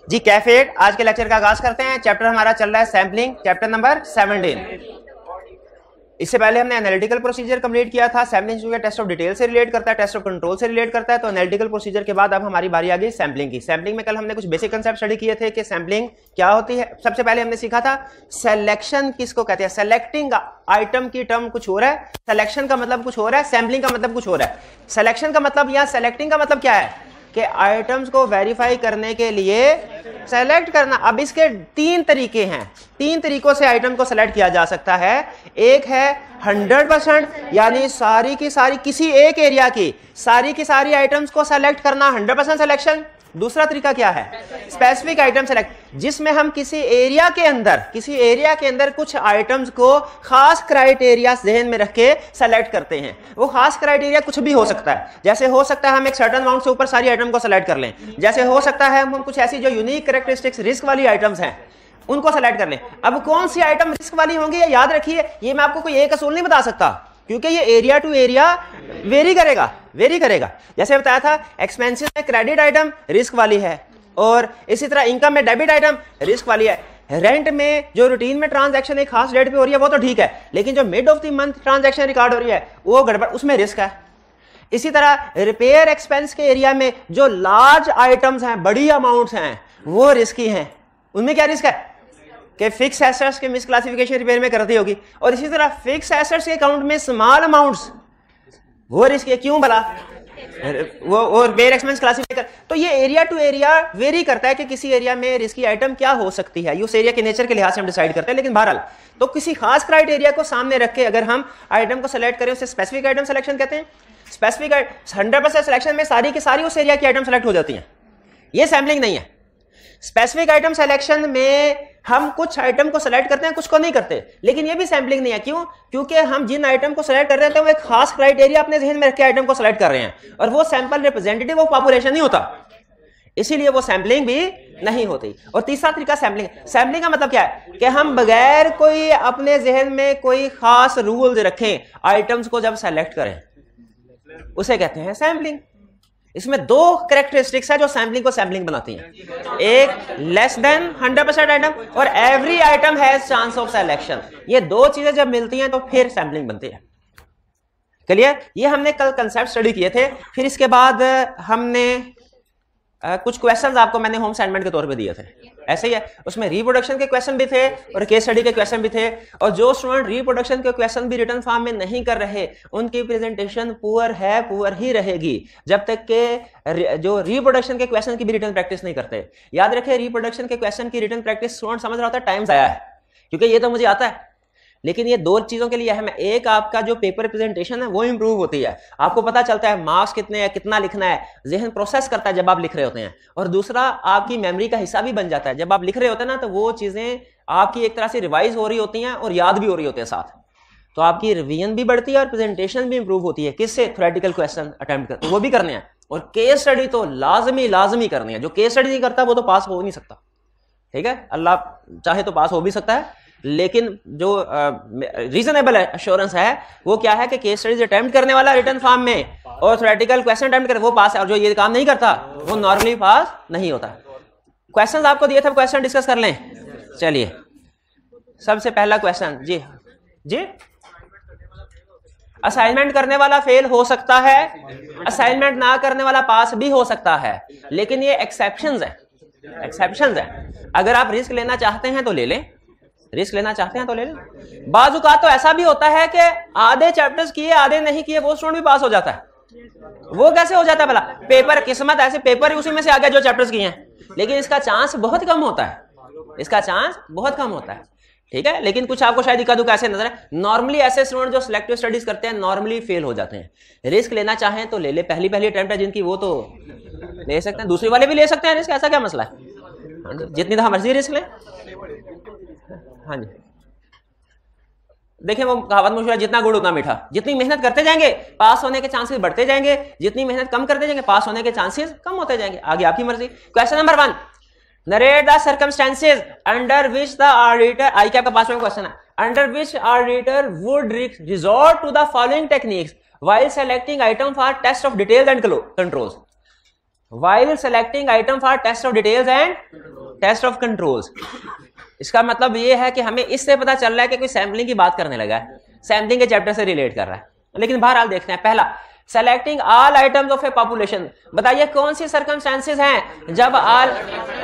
जी कैफेट, आज के लेक्चर का आगाज करते हैं। चैप्टर हमारा चल रहा है सैम्पलिंग, चैप्टर नंबर 17। इससे पहले हमने एनालिटिकल प्रोसीजर कंप्लीट किया था। सैम्पलिंग जो है टेस्ट ऑफ डिटेल से रिलेट करता है, टेस्ट ऑफ कंट्रोल से रिलेट करता है। तो एनालिटिकल प्रोसीजर के बाद अब हमारी बारी आ गई सैम्पलिंग की। सैम्पलिंग में कल हमने कुछ बेसिक कंसेप्ट स्टडी किए थे कि सैम्पलिंग क्या होती है। सबसे पहले हमने सीखा था सिलेक्शन किसको कहते हैं। सेलेक्टिंग आइटम की टर्म कुछ हो रहा है, सिलेक्शन का मतलब कुछ हो रहा है, सैम्पलिंग का मतलब कुछ हो रहा है। सिलेक्शन का मतलब या सेलेक्टिंग का मतलब क्या है कि आइटम्स को वेरीफाई करने के लिए सेलेक्ट करना। अब इसके तीन तरीके हैं, तीन तरीकों से आइटम को सेलेक्ट किया जा सकता है। एक है 100%, यानी सारी की सारी किसी एक एरिया की सारी आइटम्स को सेलेक्ट करना, 100% सिलेक्शन। दूसरा तरीका क्या है, स्पेसिफिक आइटम सेलेक्ट, जिसमें हम किसी एरिया के अंदर कुछ आइटम्स को खास क्राइटेरिया ज़हन में रख के सेलेक्ट करते हैं। वो खास क्राइटेरिया कुछ भी हो सकता है, जैसे हो सकता है हम एक सर्टेन अमाउंट से ऊपर सारी आइटम को सेलेक्ट कर लें, जैसे हो सकता है हम कुछ ऐसी जो यूनिक कैरेक्टरिस्टिक्स रिस्क वाली आइटम्स हैं उनको सेलेक्ट कर लें। अब कौन सी आइटम रिस्क वाली होंगी, ये याद रखिए, ये मैं आपको कोई एक असूल नहीं बता सकता, क्योंकि ये एरिया टू एरिया वेरी करेगा। जैसे बताया था एक्सपेंसिव में क्रेडिट आइटम रिस्क वाली है, और इसी तरह इनकम में डेबिट आइटम रिस्क वाली है। रेंट में जो रूटीन में ट्रांजैक्शन एक खास डेट पे हो रही है वो तो ठीक है, लेकिन जो mid of the month transaction record हो रही है वो गड़बड़, उसमें रिस्क है। इसी तरह रिपेयर एक्सपेंस के एरिया में जो लार्ज आइटम्स हैं, बड़ी अमाउंट्स हैं, वो रिस्की हैं। उनमें क्या रिस्क है कि फिक्स एसेट्स के मिसक्लासिफिकेशन रिपेयर में करती होगी, और इसी तरह फिक्स एसेट्स के अकाउंट में स्मॉल अमाउंट्स, वो रिस्क है। क्यों भला, वो रिपेयर एक्सपेंस क्लासिफाई कर। तो ये एरिया टू एरिया वेरी करता है कि किसी एरिया में रिस्की आइटम क्या हो सकती है, उस एरिया के नेचर के लिहाज से हम डिसाइड करते हैं। लेकिन बहरहाल तो किसी खास क्राइटेरिया को सामने रख के अगर हम आइटम को सेलेक्ट करें, उसे स्पेसिफिक आइटम सिलेक्शन कहते हैं। स्पेसिफिक 100% सिलेक्शन में सारी की सारी उस एरिया की आइटम सेलेक्ट हो जाती हैं, ये सैम्पलिंग नहीं है। स्पेसिफिक आइटम सिलेक्शन में हम कुछ आइटम को सेलेक्ट करते हैं, कुछ को नहीं करते, लेकिन ये भी सैम्पलिंग नहीं है। क्यों? क्योंकि हम जिन आइटम को सेलेक्ट कर रहे हैं वो एक खास क्राइटेरिया अपने जहन में रख के आइटम को सेलेक्ट कर रहे हैं, और वो सैंपल रिप्रेजेंटेटिव ऑफ पॉपुलेशन नहीं होता, इसीलिए वो सैम्पलिंग भी नहीं होती। और तीसरा तरीका सैम्पलिंग का मतलब क्या है कि हम बगैर कोई अपने जहन में कोई खास रूल्स रखें आइटम्स को जब सेलेक्ट करें, उसे कहते हैं सैम्पलिंग। इसमें दो कैरेक्टरिस्टिक्स है जो सैम्पलिंग को सैम्पलिंग बनाती हैं, एक लेस देन 100% आइटम, और every item has chance of selection. ये दो चीजें जब मिलती हैं तो फिर सैम्पलिंग बनती है। क्लियर? ये हमने कल कंसेप्ट स्टडी किए थे। फिर इसके बाद हमने कुछ क्वेश्चंस आपको मैंने होम असाइनमेंट के तौर पे दिए थे, ऐसे ही है। उसमें रिप्रोडक्शन के क्वेश्चन भी थे और केस स्टडी के क्वेश्चन भी थे, और जो स्टूडेंट रिप्रोडक्शन के क्वेश्चन भी रिटन फॉर्म में नहीं कर रहे उनकी प्रेजेंटेशन पुअर है, पुअर ही रहेगी, जब तक के जो रिप्रोडक्शन के क्वेश्चन की भी रिटन प्रैक्टिस नहीं करते। याद रखें, रिप्रोडक्शन के क्वेश्चन की रिटन प्रैक्टिस स्टूडेंट समझ रहा होता है टाइम आया है, क्योंकि ये तो मुझे आता है, लेकिन ये दो चीजों के लिए है। एक आपका जो पेपर प्रेजेंटेशन है वो इंप्रूव होती है, आपको पता चलता है मार्क्स कितने हैं, कितना लिखना है, जहन प्रोसेस करता है जब आप लिख रहे होते हैं, और दूसरा आपकी मेमोरी का हिस्सा भी बन जाता है। जब आप लिख रहे होते हैं ना, तो वो चीजें आपकी एक तरह से रिवाइज हो रही होती हैं और याद भी हो रही होती है साथ, तो आपकी रिवीजन भी बढ़ती है और प्रेजेंटेशन भी इंप्रूव होती है। किससे? थ्योरेटिकल क्वेश्चन अटेम्प्ट कर, वो भी करने हैं, और केस स्टडी तो लाजमी करनी है। जो केस स्टडी नहीं करता वो तो पास हो नहीं सकता, ठीक है? अल्लाह चाहे तो पास हो भी सकता है, लेकिन जो रीजनेबल एश्योरेंस है वो क्या है कि केस स्टडीज अटेम्प्ट करने वाला रिटन फॉर्म में और थ्योरेटिकल क्वेश्चन अटेम्प्ट करे वो पास है, और जो ये काम नहीं करता वो नॉर्मली पास नहीं होता। क्वेश्चंस आपको दिए थे, क्वेश्चन डिस्कस कर लें। चलिए, सबसे पहला क्वेश्चन जी असाइनमेंट करने वाला फेल हो सकता है, असाइनमेंट ना करने वाला पास भी हो सकता है, लेकिन ये एक्सेप्शंस है। अगर आप रिस्क लेना चाहते हैं तो ले लें, बाजुकात तो ऐसा भी होता है कि आधे चैप्टर्स किए आधे नहीं किए वो स्टूडेंट भी पास हो जाता है। वो कैसे हो जाता है भला? पेपर किस्मत, ऐसे पेपर ही उसी में से आ गया जो चैप्टर्स किए हैं, लेकिन इसका चांस बहुत कम होता है, ठीक है? लेकिन कुछ आपको शायद इक्का दुक्का ऐसे नजर है। नॉर्मली ऐसे स्टूडेंट जो सिलेक्टिव स्टडीज करते हैं नॉर्मली फेल हो जाते हैं। रिस्क लेना चाहें तो ले ले, पहली अटेम्प्ट है जिनकी वो तो ले सकते हैं, दूसरी वाले भी ले सकते हैं रिस्क, ऐसा क्या मसला है? जितनी दफा मर्जी रिस्क लें। हाँ जी, देखिए वो कहावत मशहूर है, जितना गुड़ उतना मीठा। जितनी मेहनत करते जाएंगे पास होने के चांसेस बढ़ते जाएंगे, जितनी मेहनत कम करते जाएंगे पास होने के चांसेस कम होते जाएंगे। आगे आपकी मर्जी। Question number 1, narrate the circumstances under which the auditor, I cap का 5वां क्वेश्चन है, under which auditor would resort to the following techniques while selecting item for test of details and controls. while selecting item for test of details and test of controls। इसका मतलब ये है कि हमें इससे पता चल रहा है कि कोई सैम्पलिंग की बात करने लगा है, सैम्पलिंग के चैप्टर से रिलेट कर रहा है। लेकिन बहरहाल देखते हैं, पहला selecting all items of A population. बताइए कौन सी सर्कमस्टेंसेस हैं जब ऑल,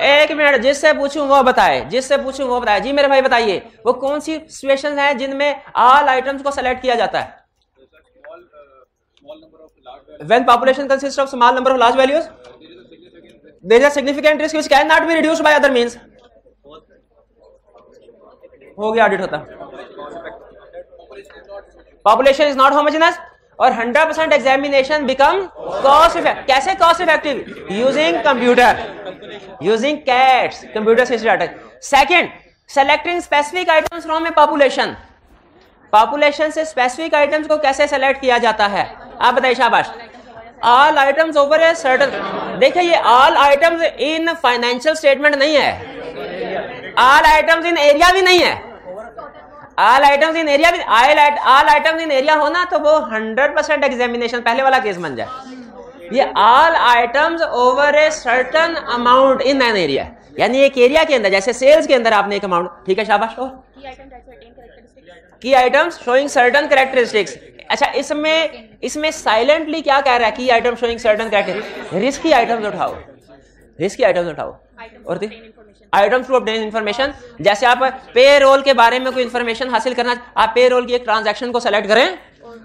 एक मिनट, जिससे पूछूं वो बताए, जिससे पूछूं वो बताए। जी मेरे भाई बताइए, वो कौन सी सिचुएशंस हैं जिनमें ऑल आइटम्स को सेलेक्ट किया जाता है? When population consists of small number of large values, there is a significant risk which cannot be reduced by other means। हो गया, ऑडिट होता। Population is not homogeneous और 100% एग्जामिनेशन बिकम कॉस्ट इफेक्टिव। कैसे cost effective? Using computer, using CAATs, computer से data. Second, selecting specific items from a population. Population से specific items को कैसे select किया जाता है? आप बताइए, शाबाश। All items over a certain, देखिए ये all items in financial statement नहीं है, ऑल आइटम्स इन एरिया भी नहीं है। ऑल आइटम्स इन एरिया भी, ऑल आइटम्स इन एरिया होना तो वो 100% एग्जामिनेशन पहले वाला केस बन जाए। ये all items over a certain amount in an area, यानी एक एरिया के अंदर, जैसे सेल्स के अंदर आपने एक अमाउंट, ठीक है, शाबाश। और की आइटम्स शोइंग सर्टेन कैरेक्टरिस्टिक्स। अच्छा, इसमें साइलेंटली क्या कह रहा है? की item showing certain characteristics. Risky items उठाओ, रिस्की आइटम्स उठाओ। और आइटम्स टू ऑब्टेन इंफॉर्मेशन, जैसे आप पे रोल के बारे में कोई इंफॉर्मेशन हासिल करना, आप पे रोल की एक ट्रांजैक्शन को सेलेक्ट करें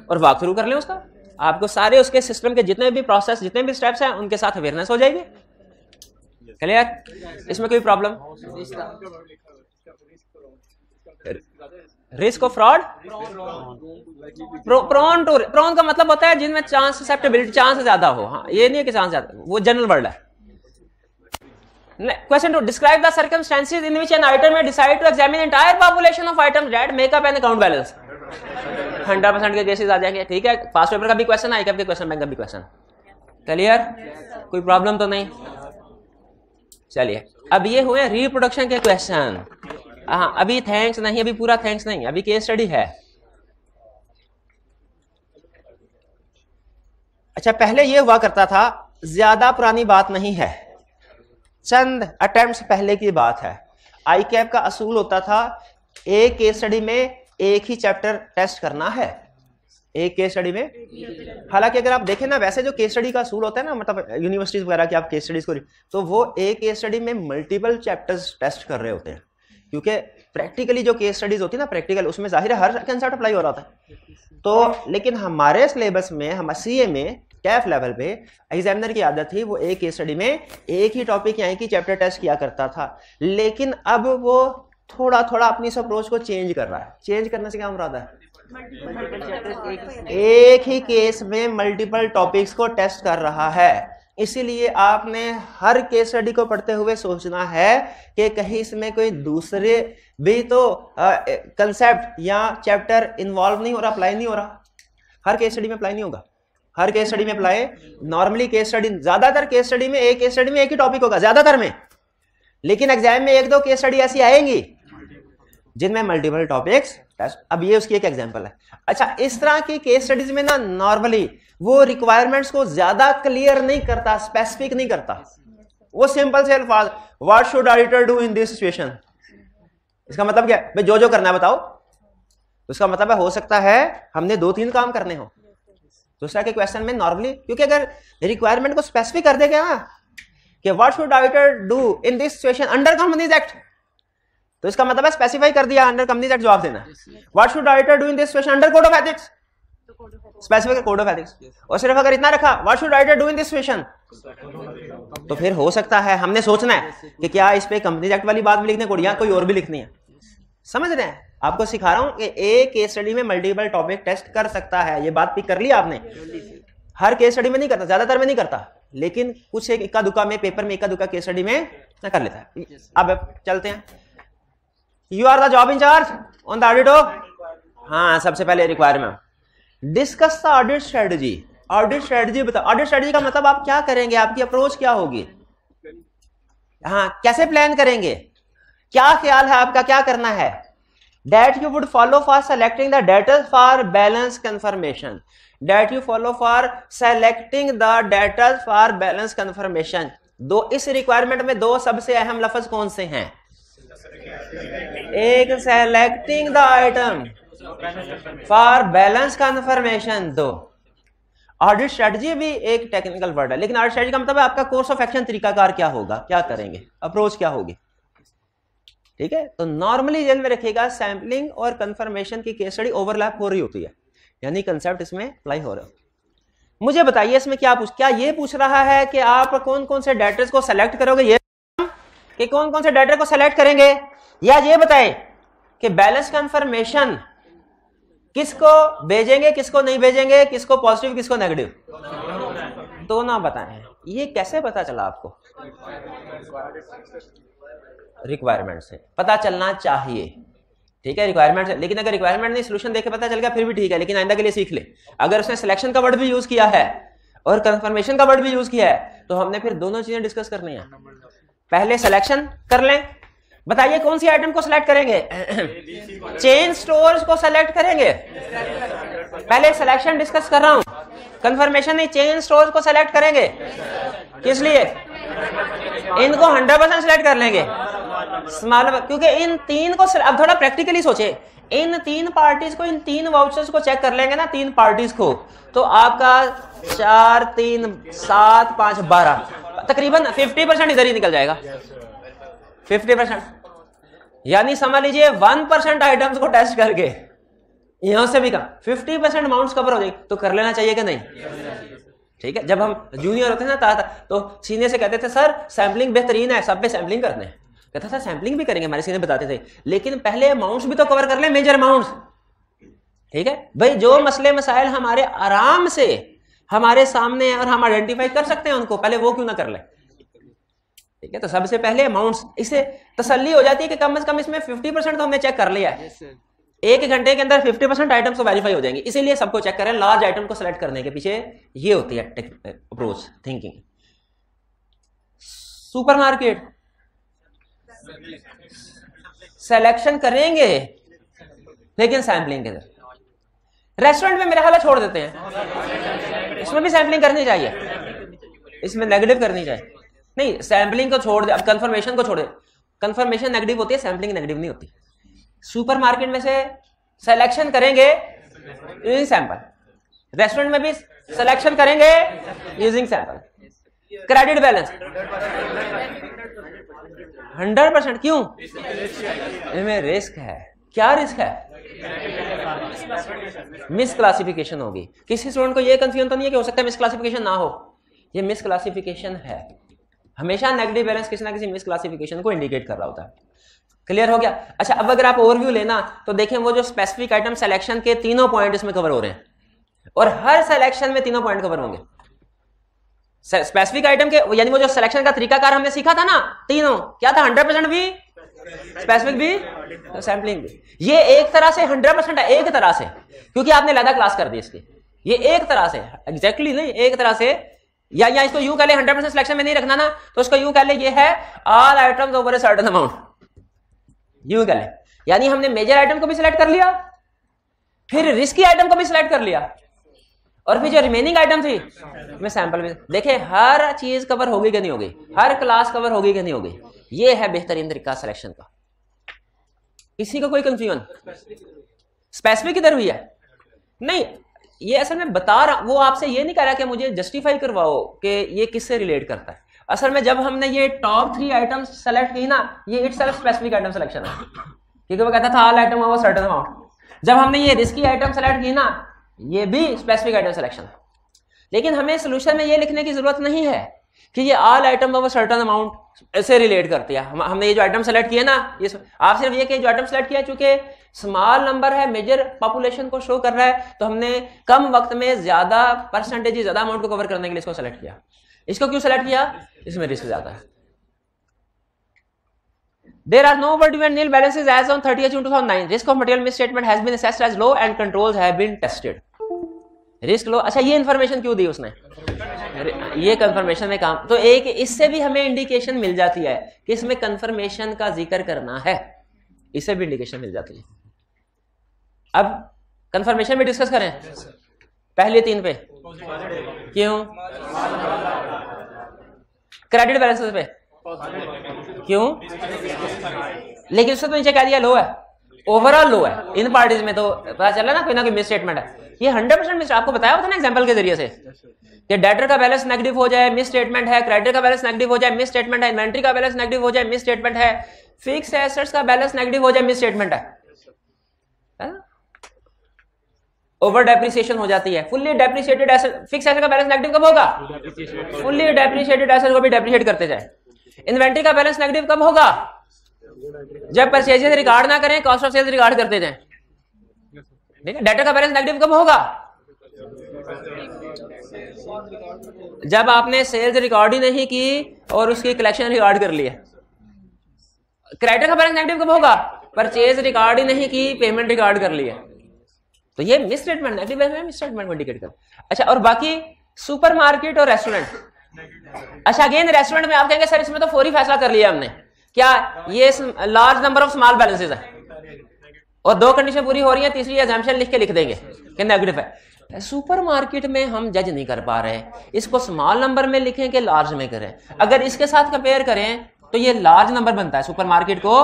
और वॉक थ्रू कर लें उसका, आपको सारे उसके सिस्टम के जितने भी प्रोसेस, जितने भी स्टेप्स हैं उनके साथ अवेयरनेस हो जाएगी। क्लियर? इसमें कोई problem? Risk of fraud, prone का मतलब होता है जिनमें चांस, ससेप्टेबिलिटी, चांस ज्यादा हो। हाँ, ये नहीं है कि चांस ज्यादा, वो जनरल वर्ड है। Question 2, describe the circumstances in which an item may decide to examine entire population of items that make up an account balance। 100% के केसेस आ जाएंगे, ठीक है। पास पेपर का भी क्वेश्चन है, के क्वेश्चन, बैंक का भी क्वेश्चन। क्लियर? कोई प्रॉब्लम तो नहीं? चलिए, अब ये हुए रिप्रोडक्शन के क्वेश्चन। हाँ, अभी थैंक्स नहीं, अभी पूरा थैंक्स नहीं, अभी केस स्टडी है। अच्छा, पहले ये हुआ करता था, ज्यादा पुरानी बात नहीं है, चंद अटेम्प्ट्स पहले की बात है। आई कैप का असूल होता था एक केस स्टडी में एक ही चैप्टर टेस्ट करना है, एक केस स्टडी में। हालांकि अगर आप देखें ना, वैसे जो केस स्टडी का असूल होता है ना, मतलब यूनिवर्सिटीज वगैरह की आप केस स्टडीज को, तो वो एक केस स्टडी में मल्टीपल चैप्टर्स टेस्ट कर रहे होते हैं, क्योंकि प्रैक्टिकली जो केस स्टडीज होती है ना, प्रैक्टिकल, उसमें जाहिर है हर कंसेप्ट अप्लाई हो रहा था। तो लेकिन हमारे सिलेबस में, हम सीए में कैफ लेवल पे एग्जामिनर की आदत थी वो एक केस स्टडी में एक ही टॉपिक या एक ही चैप्टर टेस्ट किया करता था। लेकिन अब वो थोड़ा थोड़ा अपनी इस अप्रोच को चेंज कर रहा है। चेंज करने से क्या मुराद है? एक ही केस में मल्टीपल टॉपिक्स को टेस्ट कर रहा है। इसीलिए आपने हर केस स्टडी को पढ़ते हुए सोचना है कि कहीं इसमें कोई दूसरे भी तो कंसेप्ट या चैप्टर इन्वॉल्व नहीं हो रहा, अप्लाई नहीं हो रहा। हर केस स्टडी में अप्लाई नहीं होगा, हर केस स्टडी में अप्लाई, नॉर्मली केस स्टडी, ज्यादातर केस स्टडी में एक केस स्टडी में एक ही टॉपिक होगा ज्यादातर में, लेकिन एग्जाम में एक दो केस स्टडी ऐसी आएंगी जिनमें मल्टीपल टॉपिक्स टेस्ट। अब ये उसकी एक एग्जांपल है। अच्छा, इस तरह की केस स्टडीज में ना नॉर्मली वो रिक्वायरमेंट्स को ज्यादा क्लियर नहीं करता, स्पेसिफिक नहीं करता, वो सिंपल से अल्फाज, what should auditor do in this situation. इसका मतलब क्या है? जो जो करना है बताओ। उसका मतलब है हो सकता है हमने 2-3 काम करने हो। दूसरा के क्वेश्चन में नॉर्मली, क्योंकि अगर रिक्वायरमेंट को स्पेसिफिक कर देगा ना कि what should auditor do in this situation under companies act, तो इसका मतलब है स्पेसिफाई कर दिया, अंडर कंपनीज एक्ट जवाब देना। What should auditor do in this situation under code of ethics, specific code of ethics. और सिर्फ अगर इतना रखा what should auditor do in this situation, तो फिर हो सकता है हमने सोचना है कि क्या इस पे कंपनीज एक्ट वाली बात भी लिखनी है या कोई और भी लिखनी है। समझ रहे हैं? आपको सिखा रहा हूं कि एक केस स्टडी में मल्टीपल टॉपिक टेस्ट कर सकता है। ये बात पिक कर ली आपने। हर केस स्टडी में नहीं करता, ज्यादातर में नहीं करता, लेकिन कुछ एक इक्का दुक्का में, पेपर में इक्का दुक्का केस स्टडी में कर लेता है। अब चलते हैं। You are the job incharge on the audit of, हाँ, सबसे पहले requirement, discuss the audit strategy. Audit strategy बताओ। ऑडिट स्ट्रेटजी का मतलब आप क्या करेंगे, आपकी अप्रोच क्या होगी, हाँ, कैसे प्लान करेंगे, क्या ख्याल है आपका, क्या करना है, that you would follow for selecting the data for balance confirmation, that you follow for selecting the data for balance confirmation। दो इस रिक्वायरमेंट में दो सबसे अहम लफ्ज कौन से हैं? एक selecting the item for balance confirmation, दो ऑडिट स्ट्रेटजी भी एक टेक्निकल वर्ड है, लेकिन ऑडिट स्ट्रेटजी का मतलब है आपका कोर्स ऑफ एक्शन, तरीकाकार क्या होगा, क्या करेंगे, अप्रोच क्या होगी। ठीक है, तो नॉर्मली जेल में रखिएगा सैंपलिंग और कंफर्मेशन की केस स्टडी ओवरलैप हो रही होती है, यानी कंसेप्ट इसमें अप्लाई हो रहा है। मुझे बताइए इसमें क्या ये पूछ रहा है कि आप कौन कौन से डाटा को सेलेक्ट करोगे, ये कि कौन कौन से डाटा को सेलेक्ट करेंगे, या ये बताएं कि बैलेंस कंफर्मेशन किसको भेजेंगे किसको नहीं भेजेंगे, किसको पॉजिटिव किसको नेगेटिव, दोनों बताएं। ये कैसे पता चला आपको? रिक्वायरमेंट से पता चलना चाहिए। ठीक है, रिक्वायरमेंट से, लेकिन अगर रिक्वायरमेंट नहीं सोल्यूशन देखे पता चल गया फिर भी ठीक है, लेकिन आइंदा के लिए सीख ले। अगर उसने सिलेक्शन का वर्ड भी यूज किया है और कंफर्मेशन का वर्ड भी यूज किया है तो हमने फिर दोनों चीजें डिस्कस करनी है। पहले सिलेक्शन कर लें, बताइए कौन सी आइटम को सिलेक्ट करेंगे? चेन स्टोर्स को सिलेक्ट करेंगे। पहले सिलेक्शन डिस्कस कर रहा हूं, कंफर्मेशन नहीं, चेन स्टोर्स को सिलेक्ट करेंगे। किस लिए? इनको 100% सिलेक्ट कर लेंगे स्मॉल, क्योंकि इन तीन को, अब थोड़ा प्रैक्टिकली सोचे, इन तीन पार्टीज को, इन तीन वाउचर्स को चेक कर लेंगे ना, तीन पार्टीज को, तो आपका 4 3 7 5 12 तकरीबन 50% इधर ही निकल जाएगा। 50%, यानी समझ लीजिए 1% आइटम्स को टेस्ट करके यहां से भी कम 50% अमाउंट्स कवर हो जाएगी, तो कर लेना चाहिए कि नहीं? ठीक है, जब हम जूनियर होते थे ना तो सीनियर से कहते थे सर सैम्पलिंग बेहतरीन है, सब पे सैम्पलिंग करते हैं। कहता था सैम्पलिंग भी करेंगे, हमारे सीनियर बताते थे, लेकिन पहले अमाउंट्स भी तो कवर कर ले, मेजर अमाउंट्स। ठीक है भाई, जो मसले मसाइल हमारे आराम से हमारे सामने और हम आइडेंटिफाई कर सकते हैं उनको, पहले वो क्यों ना कर ले। ठीक है, तो सबसे पहले अमाउंट्स, इससे तसल्ली हो जाती है कि कम से कम इसमें 50% तो हमने चेक कर लिया है। एक घंटे के अंदर 50% आइटम्स तो वेरीफाई हो जाएंगे, इसीलिए सबको चेक करें। लार्ज आइटम को सेलेक्ट करने के पीछे ये होती है अप्रोच थिंकिंग। सुपरमार्केट सिलेक्शन करेंगे लेकिन सैम्पलिंग के अंदर। रेस्टोरेंट में मेरा ख्याल छोड़ देते हैं, इसमें भी सैम्पलिंग करनी चाहिए, इसमें नेगेटिव करनी चाहिए। नहीं, सैम्पलिंग को छोड़ दे, अब कंफर्मेशन को छोड़ दे। कंफर्मेशन नेगेटिव होती है, सैम्पलिंग नेगेटिव नहीं होती। सुपरमार्केट में से सिलेक्शन करेंगे यूजिंग सैंपल, रेस्टोरेंट में भी सिलेक्शन करेंगे यूजिंग सैंपल। क्रेडिट बैलेंस 100%, क्यों? इनमें रिस्क है। क्या रिस्क है? मिस क्लासिफिकेशन होगी। किसी स्टूडेंट को यह कंफ्यूजन तो नहीं है कि हो सकता है मिस क्लासिफिकेशन ना हो, ये मिस क्लासिफिकेशन है। हमेशा नेगेटिव बैलेंस किसी ना किसी मिस क्लासिफिकेशन को इंडिकेट कर रहा होता है। क्लियर हो गया? अच्छा, अब अगर आप ओवरव्यू लेना तो देखें वो जो स्पेसिफिक आइटम सिलेक्शन के तीनों पॉइंट इसमें कवर हो रहे हैं, और हर सिलेक्शन में तीनों पॉइंट कवर होंगे। स्पेसिफिक आइटम के, यानी वो जो सिलेक्शन का तरीकाकार हमने सीखा था ना, तीनों क्या था? 100% भी, स्पेसिफिक भी, सैंपलिंग भी। ये एक तरह से 100% है, एक तरह से, क्योंकि आपने अलग क्लास कर दी इसकी। ये एक तरह से, एग्जैक्टली नहीं, एक तरह से, या इसको यूं कह ले, 100% सिलेक्शन में नहीं रखना ना, तो उसको यूं कह ले, ये है all items over a certain amount, यूं कह ले। यानी हमने मेजर आइटम को भी सिलेक्ट कर लिया, फिर रिस्की आइटम को भी सिलेक्ट कर लिया, और फिर जो रिमेनिंग आइटम थी मैं सैंपल में देखे हर चीज कवर होगी कि नहीं होगी, हर क्लास कवर होगी कि नहीं होगी। ये है बेहतरीन तरीका सिलेक्शन का। किसी को कोई कंफ्यूजन? स्पेसिफिक किधर हुई है? नहीं, ये असल में बता रहा, वो आपसे ये नहीं कह रहा कि मुझे जस्टिफाई करवाओ कि ये किससे रिलेट करता है। असल में जब हमने ये टॉप 3 आइटम्स सेलेक्ट की ना, ये इटसेल्फ स्पेसिफिक आइटम सिलेक्शन है, क्योंकि वो कहता था all item over certain amount. जब हमने ये रिस्की आइटम सेलेक्ट की ना, ये भी स्पेसिफिक आइटम सिलेक्शन है। लेकिन हमें सोल्यूशन में ये लिखने की जरूरत नहीं है कि ये all item over certain amount ऐसे रिलेट करती है। हमने ये जो आइटम सेलेक्ट किया ना, ये आप सिर्फ ये कि जो आइटम सेलेक्ट किया, चूंकि स्मॉल नंबर है, मेजर पॉपुलेशन को शो कर रहा है, तो हमने कम वक्त में ज्यादा परसेंटेज, ज्यादा अमाउंट को कवर करने के लिए इसको सेलेक्ट किया। इसको क्यों सेलेक्ट किया? इसमें रिस्क ज्यादा है। There are no overdue and nil balances as on 30th June 2009. Risk of material misstatement has been assessed as low and controls have been tested. Risk low. अच्छा, ये इंफॉर्मेशन क्यों दी उसने? ये कंफर्मेशन में काम, तो एक इससे भी हमें इंडिकेशन मिल जाती है कि इसमें कंफर्मेशन का जिक्र करना है, इससे भी इंडिकेशन मिल जाती है। अब कंफर्मेशन भी डिस्कस करें, पहले 3 पे क्यों, क्रेडिट बैलेंसेस पे क्यों, लेकिन उससे तो नीचे क्या दिया, लो है, ओवरऑल लो है इन पार्टीज में, तो पता चला ना कोई ना कोई मिस स्टेटमेंट है। ये 100% मिस, आपको बताया होता ना एग्जांपल के जरिए से कि डेटर का बैलेंस नेगेटिव हो जाए मिस स्टेटमेंट है, क्रेडिट का बैलेंस नेगेटिव हो जाए मिस स्टेटमेंट है, इन्वेंट्री का बैलेंस नेगेटिव हो जाए मिस स्टेटमेंट है, फिक्स एसेट्स का बैलेंस नेगेटिव हो जाए मिस स्टेटमेंट है, ओवर डेप्रिसिएशन हो जाती है। Fully depreciated asset, fix asset का बैलेंस नेगेटिव कब होगा, फुल्ली डेप्रिसिएटेड एसेट को भी डेप्रिशिएट करते जाए। इन्वेंट्री का बैलेंस नेगेटिव कब होगा, जब परचेजेस रिकॉर्ड ना करें, कॉस्ट ऑफ सेल्स रिकॉर्ड करते जाएं। ठीक है, डेटर का बैलेंस नेगेटिव कब होगा, जब आपने सेल्स रिकॉर्ड ही नहीं की और उसकी कलेक्शन रिकॉर्ड कर ली है। क्रेडिटर का बैलेंस नेगेटिव कब होगा, परचेज रिकॉर्ड ही नहीं की, पेमेंट रिकॉर्ड कर ली है। तो ये miss statement, negative balance miss statement को इंडिकेट कर। अच्छा, और बाकी सुपरमार्केट और रेस्टोरेंट, अच्छा अगेन रेस्टोरेंट में आप कहेंगे सर इसमें तो फौरी फैसला कर लिया हमने, क्या ये large number of small balances है और 2 कंडीशन पूरी हो रही है, तीसरी एग्जाम्पशन लिख के लिख देंगे कि नेगेटिव है। सुपरमार्केट में हम जज नहीं कर पा रहे, इसको स्मॉल नंबर में लिखें कि लार्ज में करें। अगर इसके साथ कंपेयर करें तो ये लार्ज नंबर बनता है सुपरमार्केट को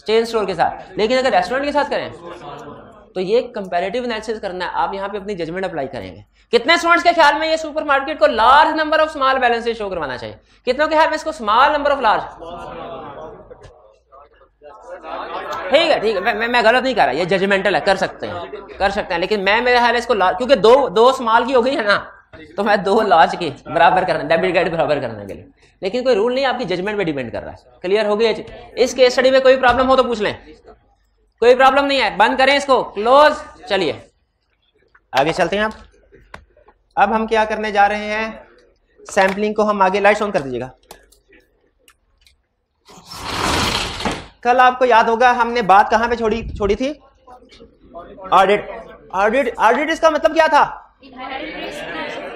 चेन स्टोर के साथ, लेकिन अगर रेस्टोरेंट के साथ करें तो ये कंपैरेटिव एनालिसिस करना है। आप यहाँ पे अपनी जजमेंट अप्लाई करेंगे। कितने स्टूडेंट्स के ख्याल में ये सुपरमार्केट को large number of small balances show करवाना चाहिए, कितनों के ख्याल में इसको स्मॉल नंबर ऑफ लार्ज, ठीक है, मैं गलत नहीं कर रहा, ये जजमेंटल है, कर सकते हैं, लेकिन मेरे ख्याल इसको क्योंकि दो स्मॉल की हो गई है ना, तो मैं 2 लार्ज की बराबर करना, डेबिट क्रेडिट बराबर करने के लिए, लेकिन कोई रूल नहीं, आपकी जजमेंट पे डिपेंड कर रहा है। क्लियर हो गई? इस केस स्टडी में कोई प्रॉब्लम हो तो पूछ लें, कोई प्रॉब्लम नहीं है, बंद करें इसको, क्लोज। चलिए आगे चलते हैं। अब हम क्या करने जा रहे हैं, सैंपलिंग को हम आगे, लाइट्स ऑन कर दीजिएगा। कल आपको याद होगा हमने बात कहां पे छोड़ी थी, ऑडिट इसका मतलब क्या था,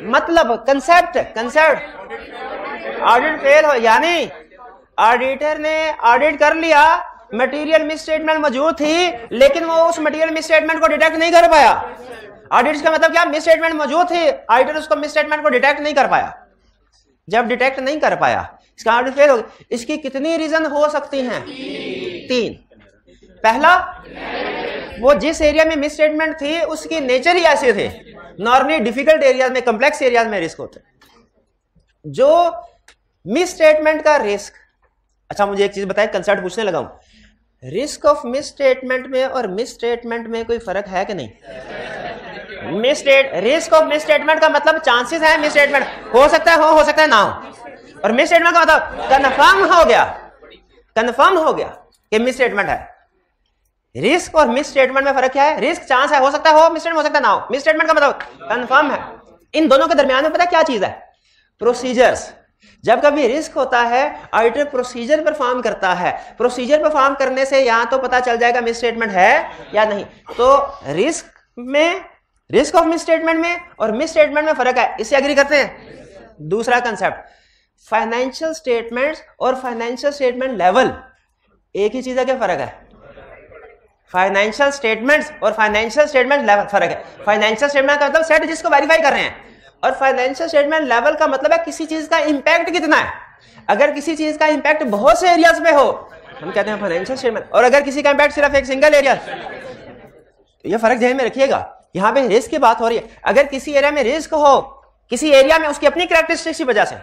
मतलब कंसेप्ट ऑडिट फेल हो, यानी ऑडिटर ने ऑडिट कर लिया, मटेरियल मिस स्टेटमेंट मौजूद थी लेकिन वो उस मटेरियल मिस स्टेटमेंट को डिटेक्ट नहीं कर पाया। ऑडिट का मतलब क्या, मिस स्टेटमेंट मौजूद थी, ऑडिटर उसको मिस स्टेटमेंट को डिटेक्ट नहीं कर पाया। जब डिटेक्ट नहीं कर पाया इसका ऑडिट फेल हो गया। इसकी कितनी रीजन हो सकती हैं, 3। पहला, वो जिस एरिया में मिस स्टेटमेंट थी उसकी नेचर ही ऐसे थे, नॉर्मली डिफिकल्ट एरियाज में, कॉम्प्लेक्स एरियाज में रिस्क होते जो मिस स्टेटमेंट का रिस्क। अच्छा मुझे एक चीज बताएं, कंसेप्ट पूछने लगा हूं, रिस्क ऑफ मिस स्टेटमेंट में और मिस स्टेटमेंट में कोई फर्क है कि नहीं? रिस्क ऑफ मिस स्टेटमेंट का मतलब चांसेस है मिस स्टेटमेंट हो सकता है, हो सकता है ना हो, और मिस स्टेटमेंट का मतलब कंफर्म हो गया कि मिस स्टेटमेंट है। रिस्क और मिस स्टेटमेंट में फर्क क्या है? रिस्क चांस है, हो सकता है हो मिस स्टेटमेंट, हो सकता है ना हो। मिस स्टेटमेंट का मतलब कंफर्म है। इन दोनों के दरमियान में पता क्या चीज है, प्रोसीजर्स। जब कभी रिस्क होता है ऑडिटर प्रोसीजर परफॉर्म करता है, प्रोसीजर परफॉर्म करने से यहां तो पता चल जाएगा मिस स्टेटमेंट है या नहीं। तो रिस्क ऑफ मिस स्टेटमेंट में और मिस स्टेटमेंट में फर्क है, इससे एग्री करते हैं। दूसरा कंसेप्ट, फाइनेंशियल स्टेटमेंट्स और फाइनेंशियल स्टेटमेंट लेवल एक ही चीज है, क्या फर्क है? फाइनेंशियल स्टेटमेंट्स और फाइनेंशियल स्टेटमेंट लेवल फर्क है। फाइनेंशियल स्टेटमेंट का मतलब सेट जिसको वेरीफाई कर रहे हैं, और फाइनेंशियल स्टेटमेंट लेवल का मतलब है किसी चीज का इंपैक्ट कितना है। अगर किसी चीज का इंपैक्ट बहुत से एरियाज में हो हम कहते हैं फाइनेंशियल स्टेटमेंट, और अगर किसी का इंपैक्ट सिर्फ एक सिंगल एरिया, तो ये फर्क ध्यान में रखिएगा। यहां पे रिस्क की बात हो रही है, अगर किसी एरिया में रिस्क हो, किसी एरिया में उसकी अपनी कैरेक्टरिस्टिक्स की वजह से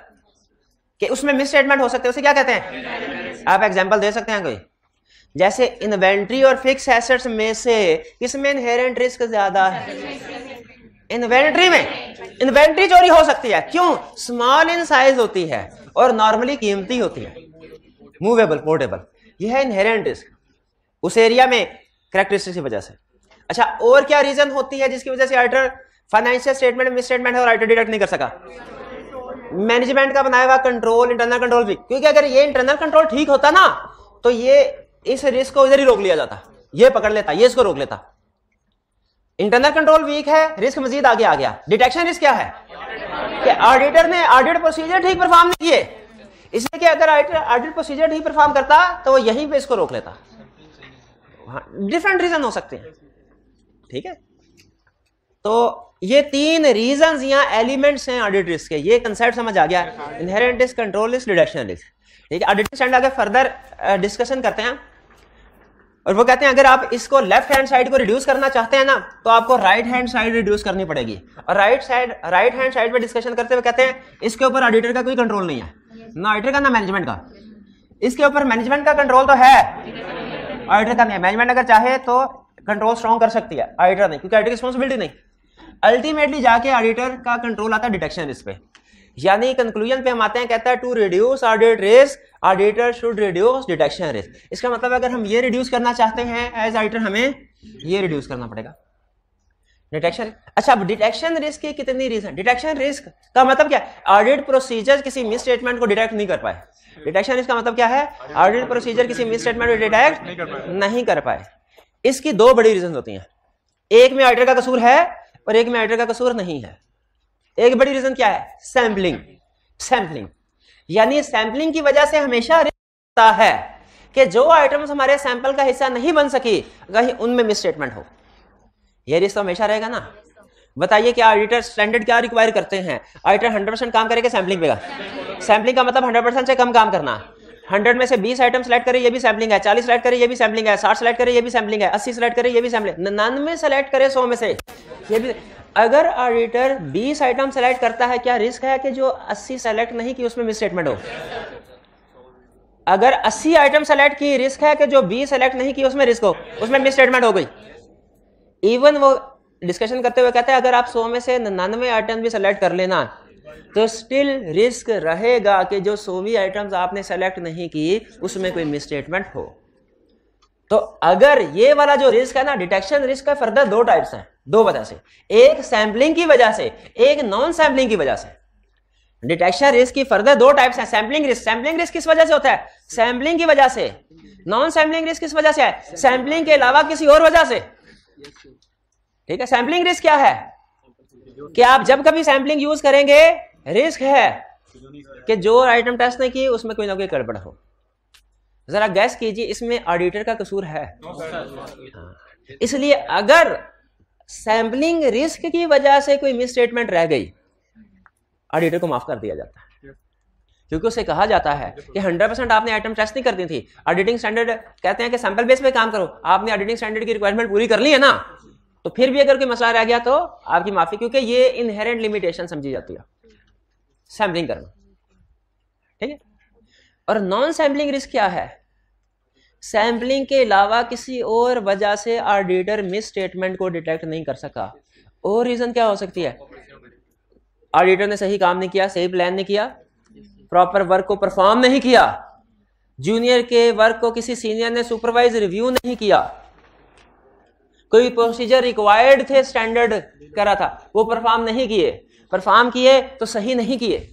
कि उसमें मिस स्टेटमेंट हो सकते हैं, उसे क्या कहते हैं? आप एग्जांपल दे सकते हैं कोई? जैसे इन्वेंट्री और फिक्स एसेट्स में से किसमें इनहेरेंट रिस्क ज्यादा है? इन्वेंट्री में। इन्वेंट्री चोरी हो सकती है, क्यों? स्मॉल इन साइज होती है और नॉर्मली कीमती होती है, मूवेबल, पोर्टेबल। यह है इनहेरेंट रिस्क उस एरिया में कैरेक्टरिस्टिक्स की वजह से। अच्छा, और क्या रीजन होती है जिसकी वजह से auditor financial statement miss statement है और ऑडिटर डिटेक्ट नहीं कर सका? मैनेजमेंट का बनाया हुआ कंट्रोल, इंटरनल कंट्रोल भी, क्योंकि अगर ये इंटरनल कंट्रोल ठीक होता ना तो ये इस रिस्क को इधर ही रोक लिया जाता, ये पकड़ लेता, ये इसको रोक लेता। इंटरनल कंट्रोल वीक है, रिस्क मजीद आगे आ गया। डिटेक्शन रिस्क क्या है कि ऑडिटर ने ऑडिट प्रोसीजर ठीक परफॉर्म नहीं किए, इसलिए कि अगर ऑडिट प्रोसीजर ठीक परफॉर्म करता तो वो यहीं पे इसको रोक लेता। डिफरेंट रीजन हो सकते हैं। ठीक है, तो ये 3 रीजंस यहाँ एलिमेंट्स हैं ऑडिट रिस्क के। ये कंसेप्ट समझ आ गया, inherent risk, control risk, deduction risk. ठीक है, ऑडिटिंग स्टैंडर्ड आगे फर्दर डिस्कशन करते हैं और वो कहते हैं अगर आप इसको लेफ्ट हैंड साइड को रिड्यूस करना चाहते हैं ना तो आपको राइट हैंड साइड रिड्यूस करनी पड़ेगी। और राइट हैंड साइड पे डिस्कशन करते हुए कहते हैं इसके ऊपर ऑडिटर का कोई कंट्रोल नहीं है, ना ऑडिटर का ना मैनेजमेंट का। इसके ऊपर मैनेजमेंट का कंट्रोल तो है, ऑडिटर का नहीं है। मैनेजमेंट अगर चाहे तो कंट्रोल स्ट्रॉन्ग कर सकती है, ऑडिटर नहीं, क्योंकि ऑडिटर की रिस्पॉन्सिबिलिटी नहीं। अल्टीमेटली जाके ऑडिटर का कंट्रोल आता है डिटेक्शन रिस्क पे। यानी कंक्लूजन पे हम आते हैं, कहता है to reduce audit risk auditor should reduce detection risk. इसका मतलब अगर हम ये रिड्यूस करना चाहते हैं एज ऑडिटर, हमें ये रिड्यूस करना पड़ेगा डिटेक्शन। अच्छा, अब डिटेक्शन रिस्क की कितनी रीजन? डिटेक्शन रिस्क का मतलब क्या है? ऑडिट प्रोसीजर किसी मिस स्टेटमेंट को डिटेक्ट नहीं कर पाए। डिटेक्शन रिस्क का मतलब क्या है? ऑडिट प्रोसीजर किसी मिस स्टेटमेंट को डिटेक्ट नहीं कर पाए। इसकी 2 बड़ी रीजन होती हैं, एक में ऑडिटर का कसूर है और एक में ऑडिटर का कसूर नहीं है। एक बड़ी रीजन क्या है? सैंपलिंग। यानी सैंपलिंग की वजह से हमेशा रिस्क होता है कि जो आइटम्स हमारे सैंपल का हिस्सा नहीं बन सकी कहीं उनमें मिस स्टेटमेंट हो। यह रिस्क तो हमेशा रहेगा ना। बताइए क्या ऑडिटर स्टैंडर्ड क्या रिक्वायर करते हैं? ऑडिटर 100% काम करेगा सैंपलिंग पे। सैंपलिंग का मतलब 100% से कम काम करना। 100 में से 20 आइटम सेलेक्ट करे, ये भी सैंपलिंग है। 40 सेलेक्ट करे, ये भी सैंपलिंग है। 60 सेलेक्ट करे, ये भी सैंपलिंग है। 80 सेलेक्ट करे, ये भी सैंपलिंग। 99 सेलेक्ट करे 100 में से, ये भी। अगर ऑडिटर 20 आइटम सेलेक्ट करता है, क्या रिस्क है कि जो 80 सेलेक्ट नहीं की उसमें मिस स्टेटमेंट हो? अगर 80 आइटम सेलेक्ट की, रिस्क है कि जो 20 सेलेक्ट नहीं की उसमें रिस्क हो, उसमें मिस स्टेटमेंट हो गई। इवन वो डिस्कशन करते हुए कहते हैं अगर आप 100 में से 99 आइटम भी सेलेक्ट कर लेना तो स्टिल रिस्क रहेगा कि जो 100 आइटम्स आपने सेलेक्ट नहीं की उसमें कोई मिस स्टेटमेंट हो। तो अगर ये वाला जो रिस्क है ना, डिटेक्शन रिस्क का फर्दर 2 टाइप्स हैं, 2 वजह से। एक सैंपलिंग की वजह से, एक नॉन सैंपलिंग की वजह से। डिटेक्शन रिस्क की फर्दर 2 टाइप्स हैं। सैंपलिंग रिस्क किस वजह से होता है? सैंपलिंग की वजह से। नॉन सैंपलिंग रिस्क किस वजह से है? सैंपलिंग के अलावा किसी और वजह से। ठीक है, सैंपलिंग रिस्क क्या है? कि आप जब कभी सैंपलिंग यूज करेंगे, रिस्क है कि जो आइटम टेस्ट नहीं की उसमें कोई ना कोई गड़बड़ हो। जरा गैस कीजिए, इसमें ऑडिटर का कसूर है? इसलिए अगर सैंपलिंग रिस्क की वजह से कोई मिस स्टेटमेंट रह गई, ऑडिटर को माफ कर दिया जाता है, क्योंकि उसे कहा जाता है कि 100% आपने आइटम टेस्ट नहीं कर दी थी। ऑडिटिंग स्टैंडर्ड कहते हैं कि सैंपल बेस पे काम करो। आपने ऑडिटिंग स्टैंडर्ड की रिक्वायरमेंट पूरी कर ली है ना, तो फिर भी अगर कोई मसला रह गया तो आपकी माफी, क्योंकि ये इनहेरेंट लिमिटेशन समझी जाती है सैंपलिंग करना। ठीक है, और नॉन सैंपलिंग रिस्क क्या है? सैंपलिंग के अलावा किसी और वजह से ऑडिटर मिस स्टेटमेंट को डिटेक्ट नहीं कर सका। और रीजन क्या हो सकती है? ऑडिटर ने सही काम नहीं किया, सही प्लान नहीं किया, प्रॉपर वर्क को परफॉर्म नहीं किया, जूनियर के वर्क को किसी सीनियर ने सुपरवाइज रिव्यू नहीं किया, कोई प्रोसीजर रिक्वायर्ड थे स्टैंडर्ड करा था वो परफॉर्म नहीं किए, परफॉर्म किए तो सही नहीं किए,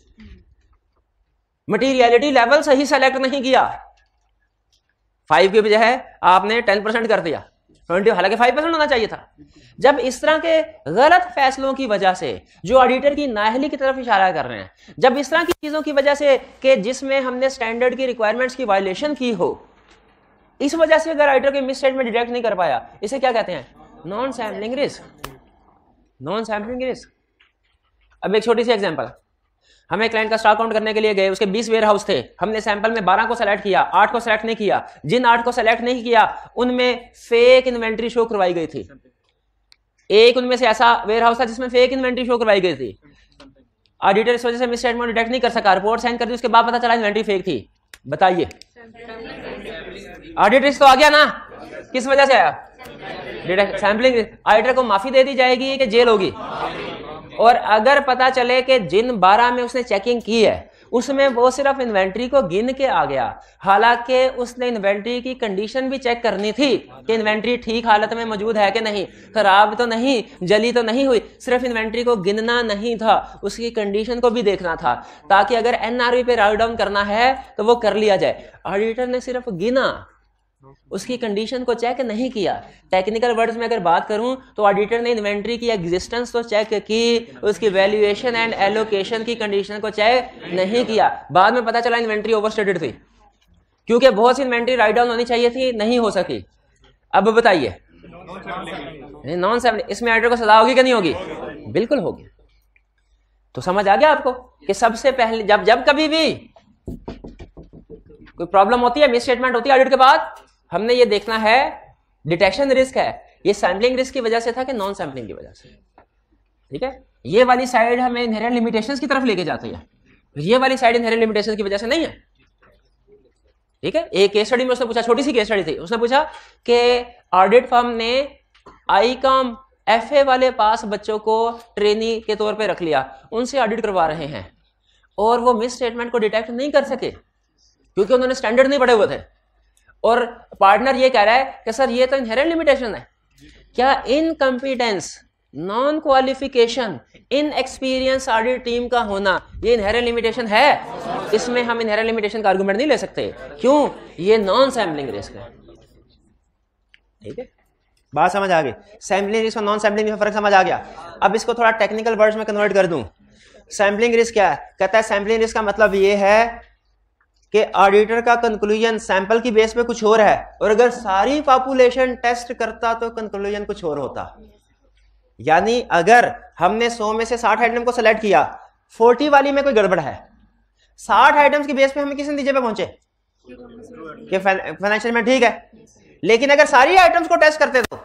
मटीरियलिटी लेवल सही सेलेक्ट नहीं किया, 5 के बजाय आपने 10% कर दिया, 20, हालांकि 5% होना चाहिए था। जब इस तरह के गलत फैसलों की वजह से जो ऑडिटर की नाअहली की तरफ इशारा कर रहे हैं, जब इस तरह की चीजों की वजह से कि जिसमें हमने स्टैंडर्ड की रिक्वायरमेंट्स की वायलेशन की हो, इस वजह से अगर ऑडिटर के मिस स्टेटमेंट डिटेक्ट नहीं कर पाया, इसे क्या कहते हैं? Non sampling risk. Non sampling risk. अब एक छोटी सी एग्जांपल, हमें क्लाइंट का स्टॉक काउंट करने के लिए गए, उसके 20 वेयर हाउस थे, हमने सैंपल में 12 को सेलेक्ट किया, 8 को सेलेक्ट नहीं किया। जिन 8 को सेलेक्ट नहीं किया उनमें फेक इन्वेंट्री शो करवाई गई थी। एक उनमें से ऐसा वेयर हाउस था जिसमें फेक इन्वेंट्री शो करवाई गई थी। ऑडिटर इस वजह से मिस स्टेटमेंट डिटेक्ट नहीं कर सका, रिपोर्ट साइन कर दी, उसके बाद पता चला इन्वेंट्री फेक थी। बताइए, ऑडिट रिस्क तो आ गया ना? किस वजह से आया? सैंपलिंग। ऑडिटर को माफी दे दी जाएगी कि जेल होगी? और अगर पता चले कि जिन 12 में उसने चेकिंग की है उसमें वो सिर्फ इन्वेंट्री को गिन के आ गया, हालांकि उसने इन्वेंट्री की कंडीशन भी चेक करनी थी कि इन्वेंट्री ठीक हालत में मौजूद है कि नहीं, खराब तो नहीं, जली तो नहीं हुई, सिर्फ इन्वेंट्री को गिनना नहीं था, उसकी कंडीशन को भी देखना था, ताकि अगर एनआरवी पे राइट डाउन करना है तो वो कर लिया जाए। ऑडिटर ने सिर्फ गिना, उसकी कंडीशन को चेक नहीं किया। टेक्निकल वर्ड्स में अगर बात करूं तो ऑडिटर ने इन्वेंट्री की एग्जिस्टेंस तो चेक की, उसकी वैल्यूएशन एंड एलोकेशन की कंडीशन को चेक नहीं किया। बाद में पता चला इन्वेंट्री ओवरस्टेटेड थी, क्योंकि बहुत सी इन्वेंट्री राइट डाउन होनी चाहिए थी, नहीं हो सकी। अब बताइए, नॉन सैम्पलिंग, इसमें ऑडिटर को सजा होगी कि नहीं होगी? बिल्कुल होगी। तो समझ आ गया आपको कि सबसे पहले जब कभी भी कोई प्रॉब्लम होती है, मिस स्टेटमेंट होती है ऑडिट के बाद, हमने ये देखना है डिटेक्शन रिस्क है ये सैम्पलिंग रिस्क की वजह से था कि नॉन सैम्पलिंग की वजह से। ठीक है, ये वाली साइड हमें इनहेरेंट लिमिटेशंस की तरफ लेके जाती है, ये वाली साइड इनहेरेंट लिमिटेशंस की वजह से नहीं है। ठीक है, एक केस स्टडी में उसने पूछा, छोटी सी केस स्टडी थी, उसने पूछा कि ऑडिट फर्म ने आईकॉम एफए वाले पास बच्चों को ट्रेनी के तौर पे रख लिया, उनसे ऑडिट करवा रहे हैं और वो मिस स्टेटमेंट को डिटेक्ट नहीं कर सके क्योंकि उन्होंने स्टैंडर्ड नहीं पढ़े हुए थे। और पार्टनर ये कह रहा है कि सर ये तो इनहेरेंट लिमिटेशन है। क्या incompetence, non qualification, inexperience audit team का होना ये इनहेरेंट लिमिटेशन है? इसमें हम इनहेरेंट लिमिटेशन का आर्गुमेंट नहीं ले सकते। क्यों? ये नॉन सैम्पलिंग रिस्क है। ठीक है, बात समझ आ गई? सैम्पलिंग रिस्क और नॉन सैम्पलिंग रिस्क में फर्क समझ आ गया। अब इसको थोड़ा टेक्निकल वर्ड्स में कन्वर्ट कर दूं। सैम्पलिंग रिस्क क्या है? कहता है सैम्पलिंग रिस्क का मतलब ये है कि ऑडिटर का कंक्लूजन सैंपल की बेस पे कुछ और है और अगर सारी पॉपुलेशन टेस्ट करता तो कंक्लूजन कुछ और होता। यानी अगर हमने 100 में से 60 आइटम को सेलेक्ट किया, 40 वाली में कोई गड़बड़ है, 60 आइटम्स की बेस पे हमें किस नतीजे पे पहुंचे कि फाइनेंशियल में ठीक है, लेकिन अगर सारी आइटम्स को टेस्ट करते तो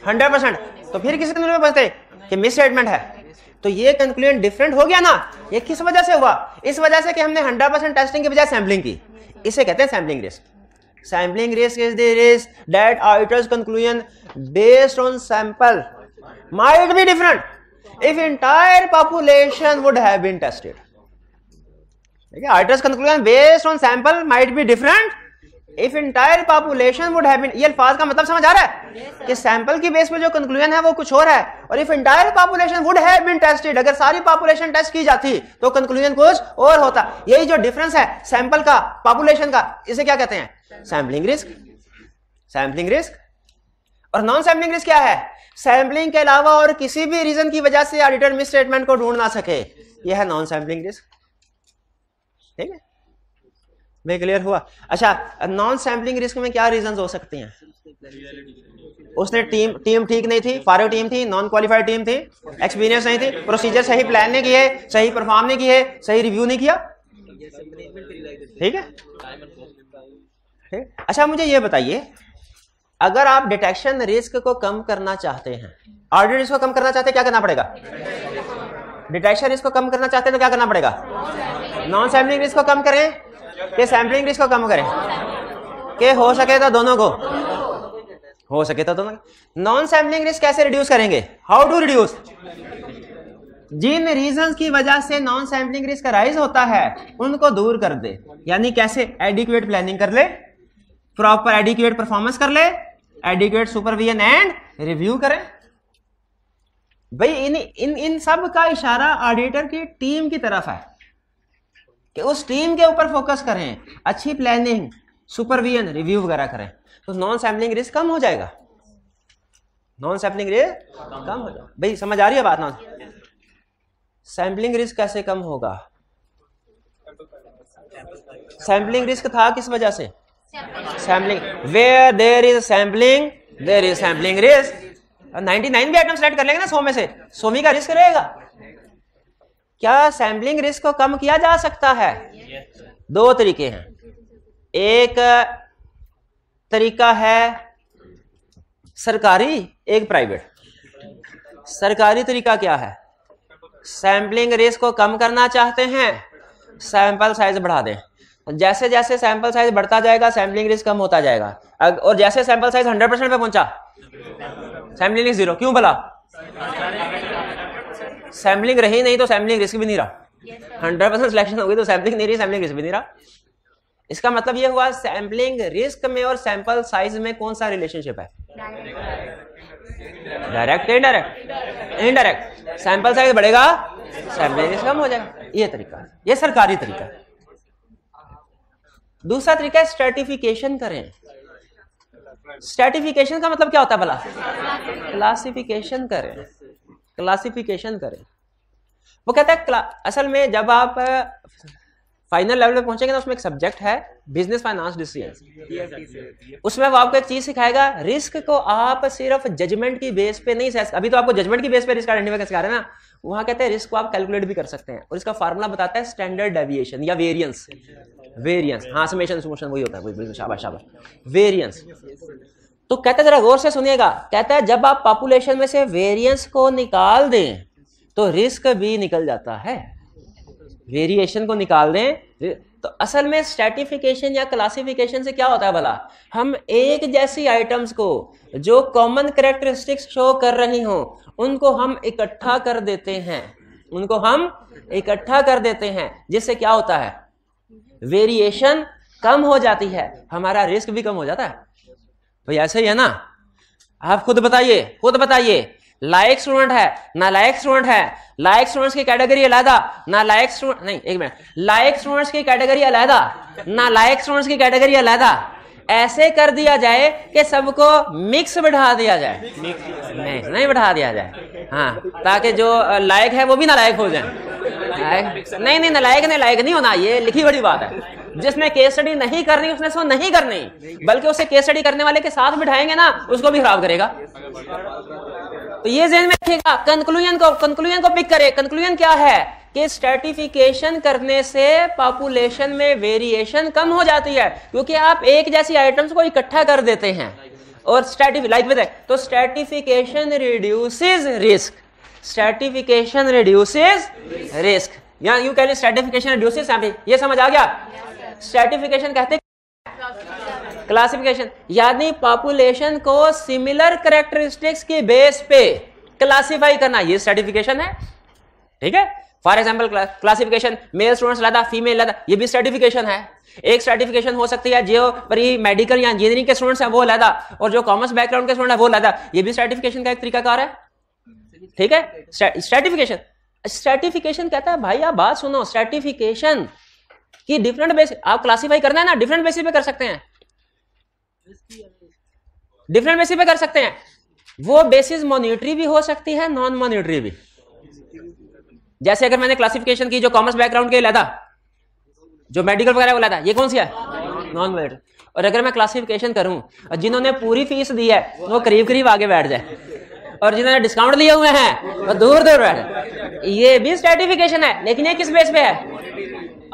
100%, तो फिर किस कंक्लूजन पे पहुंचते कि मिस स्टेटमेंट है। तो ये कंक्लूजन डिफरेंट हो गया ना। ये किस वजह से हुआ? इस वजह से कि हमने 100% टेस्टिंग के बजाय सैंपलिंग की। इसे कहते हैं sampling risk. Sampling risk is the risk that auditors conclusion based on sample might be different if entire population would have been tested. ठीक है, auditors conclusion based on sample might be different if entire population would have been, ये अल्फाज का मतलब समझ आ रहा है कि सैंपल की बेस पे जो कंक्लूजन है वो कुछ और है, और if entire population would have been tested, अगर सारी पॉपुलेशन टेस्ट की जाती तो कंक्लूजन कुछ और होता। यही जो डिफरेंस है सैंपल का, पॉपुलेशन का, इसे क्या कहते हैं? Sampling risk. Sampling risk. और नॉन सैंपलिंग रिस्क क्या है? सैंपलिंग के अलावा और किसी भी रीजन की वजह से ऑडिटर मिस स्टेटमेंट को ढूंढ ना सके, यह है नॉन सैंपलिंग रिस्क। ठीक है, मैं क्लियर हुआ? अच्छा, नॉन सैंपलिंग रिस्क में क्या रीजंस हो सकते हैं? उसने टीम ठीक नहीं थी, फारो टीम थी, नॉन क्वालिफाइड टीम थी, एक्सपीरियंस नहीं थी, प्रोसीजर सही प्लान नहीं किए, सही परफॉर्म नहीं किए, सही रिव्यू नहीं किया। ठीक है, ठीक। अच्छा, मुझे ये बताइए, अगर आप डिटेक्शन रिस्क को कम करना चाहते हैं, ऑडिट रिस्क को कम करना चाहते हैं, क्या करना पड़ेगा? डिटेक्शन रिस्क को कम करना चाहते हैं तो क्या करना पड़ेगा? नॉन सैम्पलिंग रिस्क को कम करें कि सैम्पलिंग रिस्क को कम करें? कि हो सके तो दोनों को, हो सके तो दोनों। नॉन सैम्पलिंग रिस्क कैसे रिड्यूस करेंगे? How to reduce? जिन रीजंस की वजह से नॉन सैम्पलिंग रिस्क राइज होता है उनको दूर कर दे। यानी कैसे? एडिक्वेट प्लानिंग कर ले, प्रॉपर एडिक्वेट परफॉर्मेंस कर ले, एडिक्वेट सुपरविजन एंड रिव्यू करें। भाई इन सब का इशारा ऑडिटर की टीम की तरफ है कि उस टीम के ऊपर फोकस करें, अच्छी प्लानिंग, सुपरविजन, रिव्यू वगैरह करें, तो नॉन सैम्पलिंग रिस्क कम हो जाएगा। नॉन सैम्पलिंग रिस्क कम हो जाएगा। भाई समझ आ रही है बात? नॉन सैम्पलिंग रिस्क कैसे कम होगा? सैम्पलिंग रिस्क था किस वजह से? Sampling. Where there is sampling there is sampling risk. 99 भी आइटम सेलेक्ट कर लेंगे ना 100 में से, 100 का रिस्क रहेगा। क्या सैम्पलिंग रिस्क को कम किया जा सकता है? दो तरीके हैं। एक तरीका है सरकारी, एक प्राइवेट। सरकारी तरीका क्या है? सैम्पलिंग रिस्क को कम करना चाहते हैं, सैंपल साइज बढ़ा दें। जैसे जैसे सैंपल साइज बढ़ता जाएगा सैम्पलिंग रिस्क कम होता जाएगा, और जैसे सैंपल साइज 100% पे पहुंचा सैम्पलिंग रिस्क 0। क्यों भला? सैम्पलिंग रही नहीं तो सैम्पलिंग रिस्क भी नहीं रहा। 100% सिलेक्शन होगी तो सैम्पलिंग नहीं रही, सैम्पलिंग रिस्क भी नहीं रहा। इसका मतलब ये हुआ सैम्पलिंग रिस्क में और सैंपल साइज में कौन सा रिलेशनशिप है? Direct, indirect? Indirect. Sample size बढ़ेगा, सैम्पलिंग रिस्क कम हो जाएगा। ये तरीका, ये सरकारी तरीका। दूसरा तरीका है स्ट्रेटिफिकेशन करें। स्ट्रेटिफिकेशन का मतलब क्या होता है भला? क्लासिफिकेशन करें, क्लासिफिकेशन करें। वो कहता है असल में जब आप फाइनल लेवल पे पहुंचेंगे ना, उसमें एक सब्जेक्ट है बिजनेस फाइनेंस डिसीजन, उसमें वो आपको एक चीज सिखाएगा, रिस्क को आप सिर्फ जजमेंट की बेस पे नहीं, अभी तो आपको जजमेंट की बेस पे रिस्क आइडेंटिफाई सिखा रहे हैं ना, वहां कहते हैं रिस्क को आप कैलकुलेट भी कर सकते हैं, और इसका फार्मूला बताता है स्टैंडर्ड डेविएशन या वेरिएंस, हाँ समेशन सुमेशन वही होता है, बिल्कुल शाबाश शाबाश, वेरिएंस। तो कहता है जरा गौर से सुनिएगा, कहता है जब आप पॉपुलेशन में से वेरिएंस को निकाल दें तो रिस्क भी निकल जाता है, वेरिएशन को निकाल दें। तो असल में स्ट्रैटिफिकेशन या क्लासिफिकेशन से क्या होता है भला, हम एक जैसी आइटम्स को जो कॉमन कैरेक्टरिस्टिक्स शो कर रही हो उनको हम इकट्ठा कर देते हैं, उनको हम इकट्ठा कर देते हैं, जिससे क्या होता है, वेरिएशन कम हो जाती है, हमारा रिस्क भी कम हो जाता है। तो ऐसे ही है ना, आप खुद बताइए, लायक स्टूडेंट है, नालायक स्टूडेंट है, लायक स्टूडेंट्स की कैटेगरी अलग, नालायक स्टूडेंट नहीं, एक मिनट, लायक स्टूडेंट्स की कैटेगरी अलग, नालायक स्टूडेंट्स की कैटेगरी अलग, ऐसे कर दिया जाए कि सबको मिक्स बिठा दिया जाए, मिक्स नहीं बिठा दिया जाए, हाँ, ताकि जो लायक है वो भी नालायक हो जाए। नहीं, नालायक नहीं होना, ये लिखी बड़ी बात है। जिसमें केस स्टडी नहीं करनी उसने सो नहीं करनी, बल्कि उसे केस स्टडी करने वाले के साथ बिठाएंगे ना, उसको भी खराब करेगा। तो ये ज़हन में रखिएगा, कंक्लूजन को पिक करें। कंक्लूजन क्या है कि स्ट्रैटिफिकेशन करने से पॉपुलेशन में वेरिएशन कम हो जाती है, क्योंकि आप एक जैसी आइटम्स को इकट्ठा कर देते हैं, और तो stratification reduces risk, stratification reduces risk, या यूं कह लें स्ट्रैटिफिकेशन रिड्यूसेस, ये समझ आ गया। स्ट्रैटिफिकेशन कहते हैं क्लासिफिकेशन, यानी पॉपुलेशन को सिमिलर कैरेक्टरिस्टिक्स की बेस पे क्लासिफाई करना, ये स्ट्रैटिफिकेशन है, ठीक है। For example classification male students लादा, फीमेल लादा, ये भी स्ट्रैटिफिकेशन है। एक स्ट्रैटिफिकेशन हो सकती है जो प्री मेडिकल या इंजीनियरिंग के स्टूडेंट्स हैं वो लादा, और जो कॉमर्स बैकग्राउंड के स्टूडेंट है वो लादा, ये भी स्ट्रैटिफिकेशन का एक तरीकाकार है, ठीक है। स्ट्रैटिफिकेशन कहता है भाई आप बात सुनो, स्ट्रैटिफिकेशन की डिफरेंट बेसिस, आप क्लासिफाई करना है ना, डिफरेंट बेसिस पे कर सकते हैं, डिफरेंट बेसिस पे कर सकते हैं। वो बेसिस मॉनिटरी भी हो सकती है, नॉन मॉनिटरी भी। जैसे अगर मैंने क्लासिफिकेशन की जो कॉमर्स बैकग्राउंड के लादा, जो मेडिकल वगैरह को लादा, ये कौन सी है, नॉन मॉनिटरी। और अगर मैं क्लासिफिकेशन करूं और जिन्होंने पूरी फीस दी है वो करीब करीब आगे बैठ जाए, और जिन्होंने डिस्काउंट लिए हुए हैं वो दूर दूर बैठ, ये भी स्ट्रैटिफिकेशन है। लेकिन ये किस बेस पे है,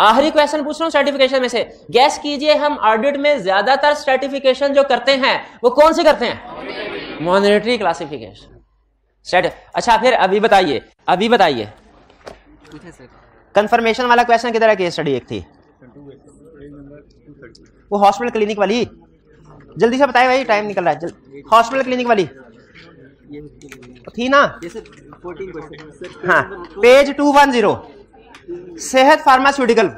आखिरी क्वेश्चन पूछ रहा हूं स्ट्रैटिफिकेशन में से, गैस कीजिए हम ऑडिट में ज्यादातर स्ट्रैटिफिकेशन जो करते हैं वो कौन सी करते हैं, मॉनिटरी क्लासिफिकेशन। अच्छा फिर अभी बताइए कंफर्मेशन वाला क्वेश्चन किधर है, केस स्टडी एक थी वो हॉस्पिटल क्लिनिक वाली, जल्दी से बताए भाई, टाइम निकल रहा है। हॉस्पिटल क्लिनिक वाली थी ना, हाँ, पेज 210, सेहत फार्मास्यूटिकल,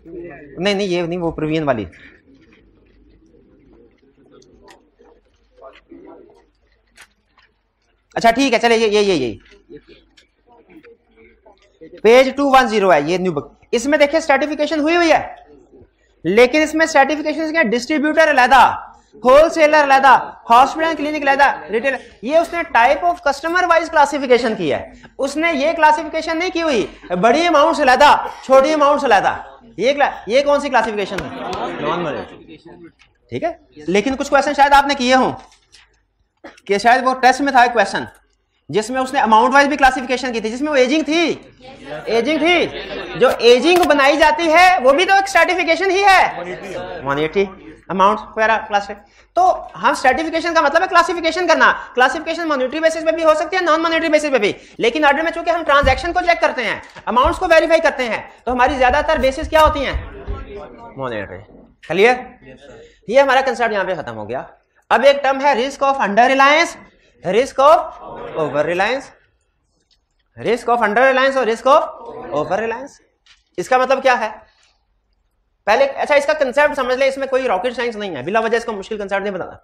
नहीं ये नहीं, वो प्रवीण वाली, अच्छा ठीक है, चले ये पेज 210 है, ये न्यू बुक। इसमें देखिए स्ट्रैटिफिकेशन हुई है, लेकिन इसमें स्ट्रैटिफिकेशन क्या, डिस्ट्रीब्यूटर अलग, होलसेलर अलग, हॉस्पिटल क्लिनिक अलग, रिटेल, ये उसने type of customer wise classification की है। उसने ये क्लासिफिकेशन नहीं की हुई बड़ी अमाउंट से अलग, छोटी अमाउंट से अलग। ये कौन सी क्लासिफिकेशन है, नॉन मॉनिटरी, ठीक है। लेकिन कुछ क्वेश्चन शायद आपने किए हों, कि शायद वो टेस्ट में था क्वेश्चन जिसमें उसने अमाउंट वाइज भी क्लासिफिकेशन की थी, जिसमें वो एजिंग थी, जो एजिंग बनाई जाती है वो भी तो एक स्ट्रैटिफिकेशन ही है, मॉनिटरी अमाउंट वगैरह क्लास। तो हम स्ट्रैटिफिकेशन का मतलब है क्लासिफिकेशन करना। क्लासिफिकेशन मॉनिटरी बेसिस पे भी हो सकती है, नॉन मॉनिटरी बेसिस पे भी, लेकिन ऑर्डर में चूंकि हम ट्रांजैक्शन को चेक करते हैं, अमाउंट्स को वेरीफाई करते हैं, तो हमारी ज्यादातर बेसिस क्या होती हैं, मॉनिटरी। क्लियर, ये हमारा कंसेप्ट यहां पे खत्म हो गया। अब एक टर्म है risk of under Reliance, risk of over Reliance, risk of under reliance और रिस्क ऑफ ओवर रिलायंस। इसका मतलब क्या है पहले, अच्छा इसका कंसेप्ट समझ ले, इसमें कोई रॉकेट साइंस नहीं है, बिला वजह इसको मुश्किल कंसेप्ट नहीं बताना।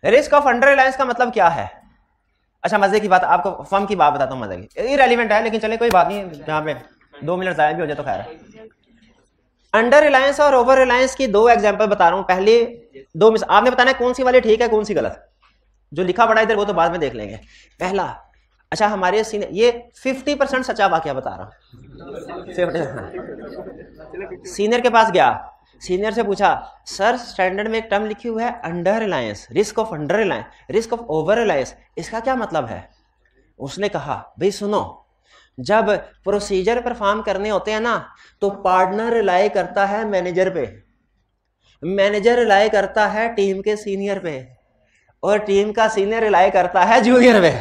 रिस्क ऑफ अंडर रिलायंस का मतलब क्या है, अच्छा मजे की बात, आपको फर्म की बात बताता हूं, मजे की, इररिलेवेंट है लेकिन चले कोई बात नहीं, जहां पे 2 मिनट जाया भी हो जाए तो खैर है। अंडर रिलायंस और ओवर रिलायंस की 2 एग्जांपल बता रहा हूं। पहले 2 मिसाल आपने बताना है कौन सी वाली ठीक है कौन सी गलत, जो लिखा पड़ा इधर वो तो बाद में देख लेंगे। पहला, अच्छा हमारे ये 50% सच्चा वाकया बता रहा हूं, सीनियर के पास गया, सीनियर से पूछा सर स्टैंडर्ड में एक टर्म लिखी हुई है under Reliance, risk of under Reliance, risk of over Reliance, इसका क्या मतलब है? उसने कहा भाई सुनो, जब प्रोसीजर परफॉर्म करने होते हैं ना तो पार्टनर रिलाई करता है मैनेजर पे, मैनेजर रिलाई करता है टीम के सीनियर पे, और टीम का सीनियर रिलाई करता है जूनियर पे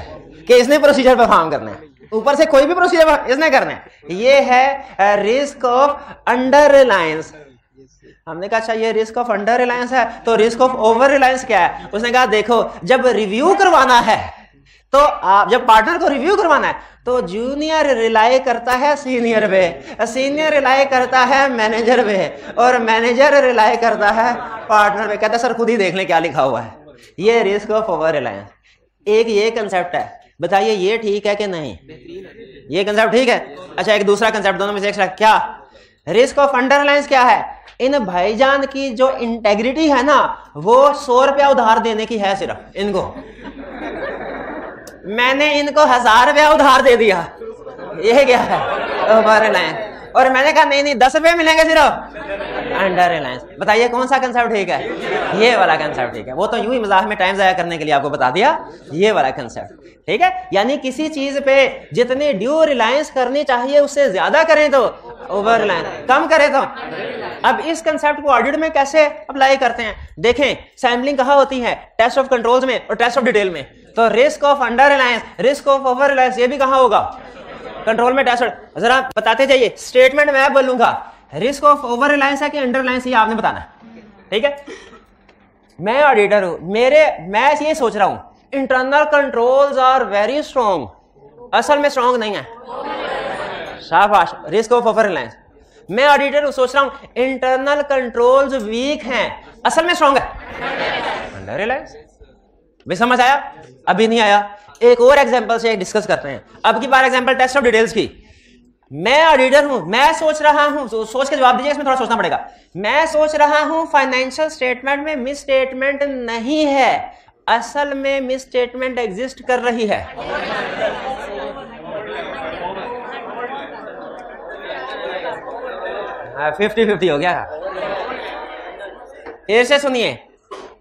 कि इसने प्रोसीजर परफॉर्म करना है, ऊपर से कोई भी प्रोसीजर इसने करना है। ये है रिस्क ऑफ अंडर रिलायंस। हमने कहा अच्छा ये रिस्क ऑफ अंडर रिलायंस है, तो रिस्क ऑफ ओवर रिलायंस क्या है? उसने कहा देखो जब रिव्यू करवाना है तो आप जब पार्टनर को रिव्यू करवाना है तो जूनियर रिलाई करता है सीनियर पे, सीनियर रिलाई करता है मैनेजर पे, और मैनेजर रिलाई करता है पार्टनर पे। कहता है सर खुद ही देख लें क्या लिखा हुआ है, ये रिस्क ऑफ ओवर रिलायंस। एक ये कंसेप्ट है, बताइए ये ठीक है कि नहीं? ये कंसेप्ट ठीक है। अच्छा एक दूसरा कंसेप्ट दोनों में से एक क्या? रिस्क ऑफ अंडर रिलायंस क्या है? इन भाईजान की जो इंटेग्रिटी है ना वो 100 रुपया उधार देने की है सिर्फ इनको, मैंने इनको 1000 रुपया उधार दे दिया, ये क्या है ओवर रिलायंस, और मैंने कहा नहीं 10 रुपये मिलेंगे सिर्फ अंडर रिलायंस। बताइए कौन सा कंसेप्ट ठीक है? ये वाला कंसेप्ट ठीक है। वो तो यूं ही मजाक में टाइम जाया करने के लिए आपको बता दिया, ये वाला कंसेप्ट ठीक है। यानी किसी चीज पे जितनी ड्यू रिलायंस करनी चाहिए उससे ज्यादा करें तो ओवर रिलायंस, कम करें तो। अब इस कंसेप्ट को ऑडिट में कैसे अप्लाई करते हैं? देखें सैम्पलिंग कहाँ होती है? टेस्ट ऑफ कंट्रोल्स में और टेस्ट ऑफ डिटेल में। तो risk of under Reliance, risk of over Reliance, ये भी कहाँ होगा? कंट्रोल में टेस्ट। जरा बताते जाइए, स्टेटमेंट मैं बोलूंगा रिस्क ऑफ ओवर रिलायंस है कि अंडर रिलायंस, ये आपने बताना, ठीक है। मैं ऑडिटर हूं, मैं ये सोच रहा हूं internal controls are very strong, असल में स्ट्रॉन्ग नहीं है, शाबाश, रिस्क ऑफ ओवर रिलायंस। मैं ऑडिटर हूं, सोच रहा हूं इंटरनल कंट्रोल्स वीक हैं, असल में स्ट्रॉन्ग है, अंडर रिलायंस। भी समझ आया? अभी नहीं आया? एक और एग्जांपल से डिस्कस करते हैं। अब की बार एग्जांपल टेस्ट ऑफ डिटेल्स की। मैं ऑडिटर हूं, मैं सोच रहा हूं, सोच के जवाब दीजिए, इसमें थोड़ा सोचना पड़ेगा। मैं सोच रहा हूं फाइनेंशियल स्टेटमेंट में मिस स्टेटमेंट नहीं है, असल में मिस स्टेटमेंट एग्जिस्ट कर रही है। 50-50 हो गया। फिर से सुनिए,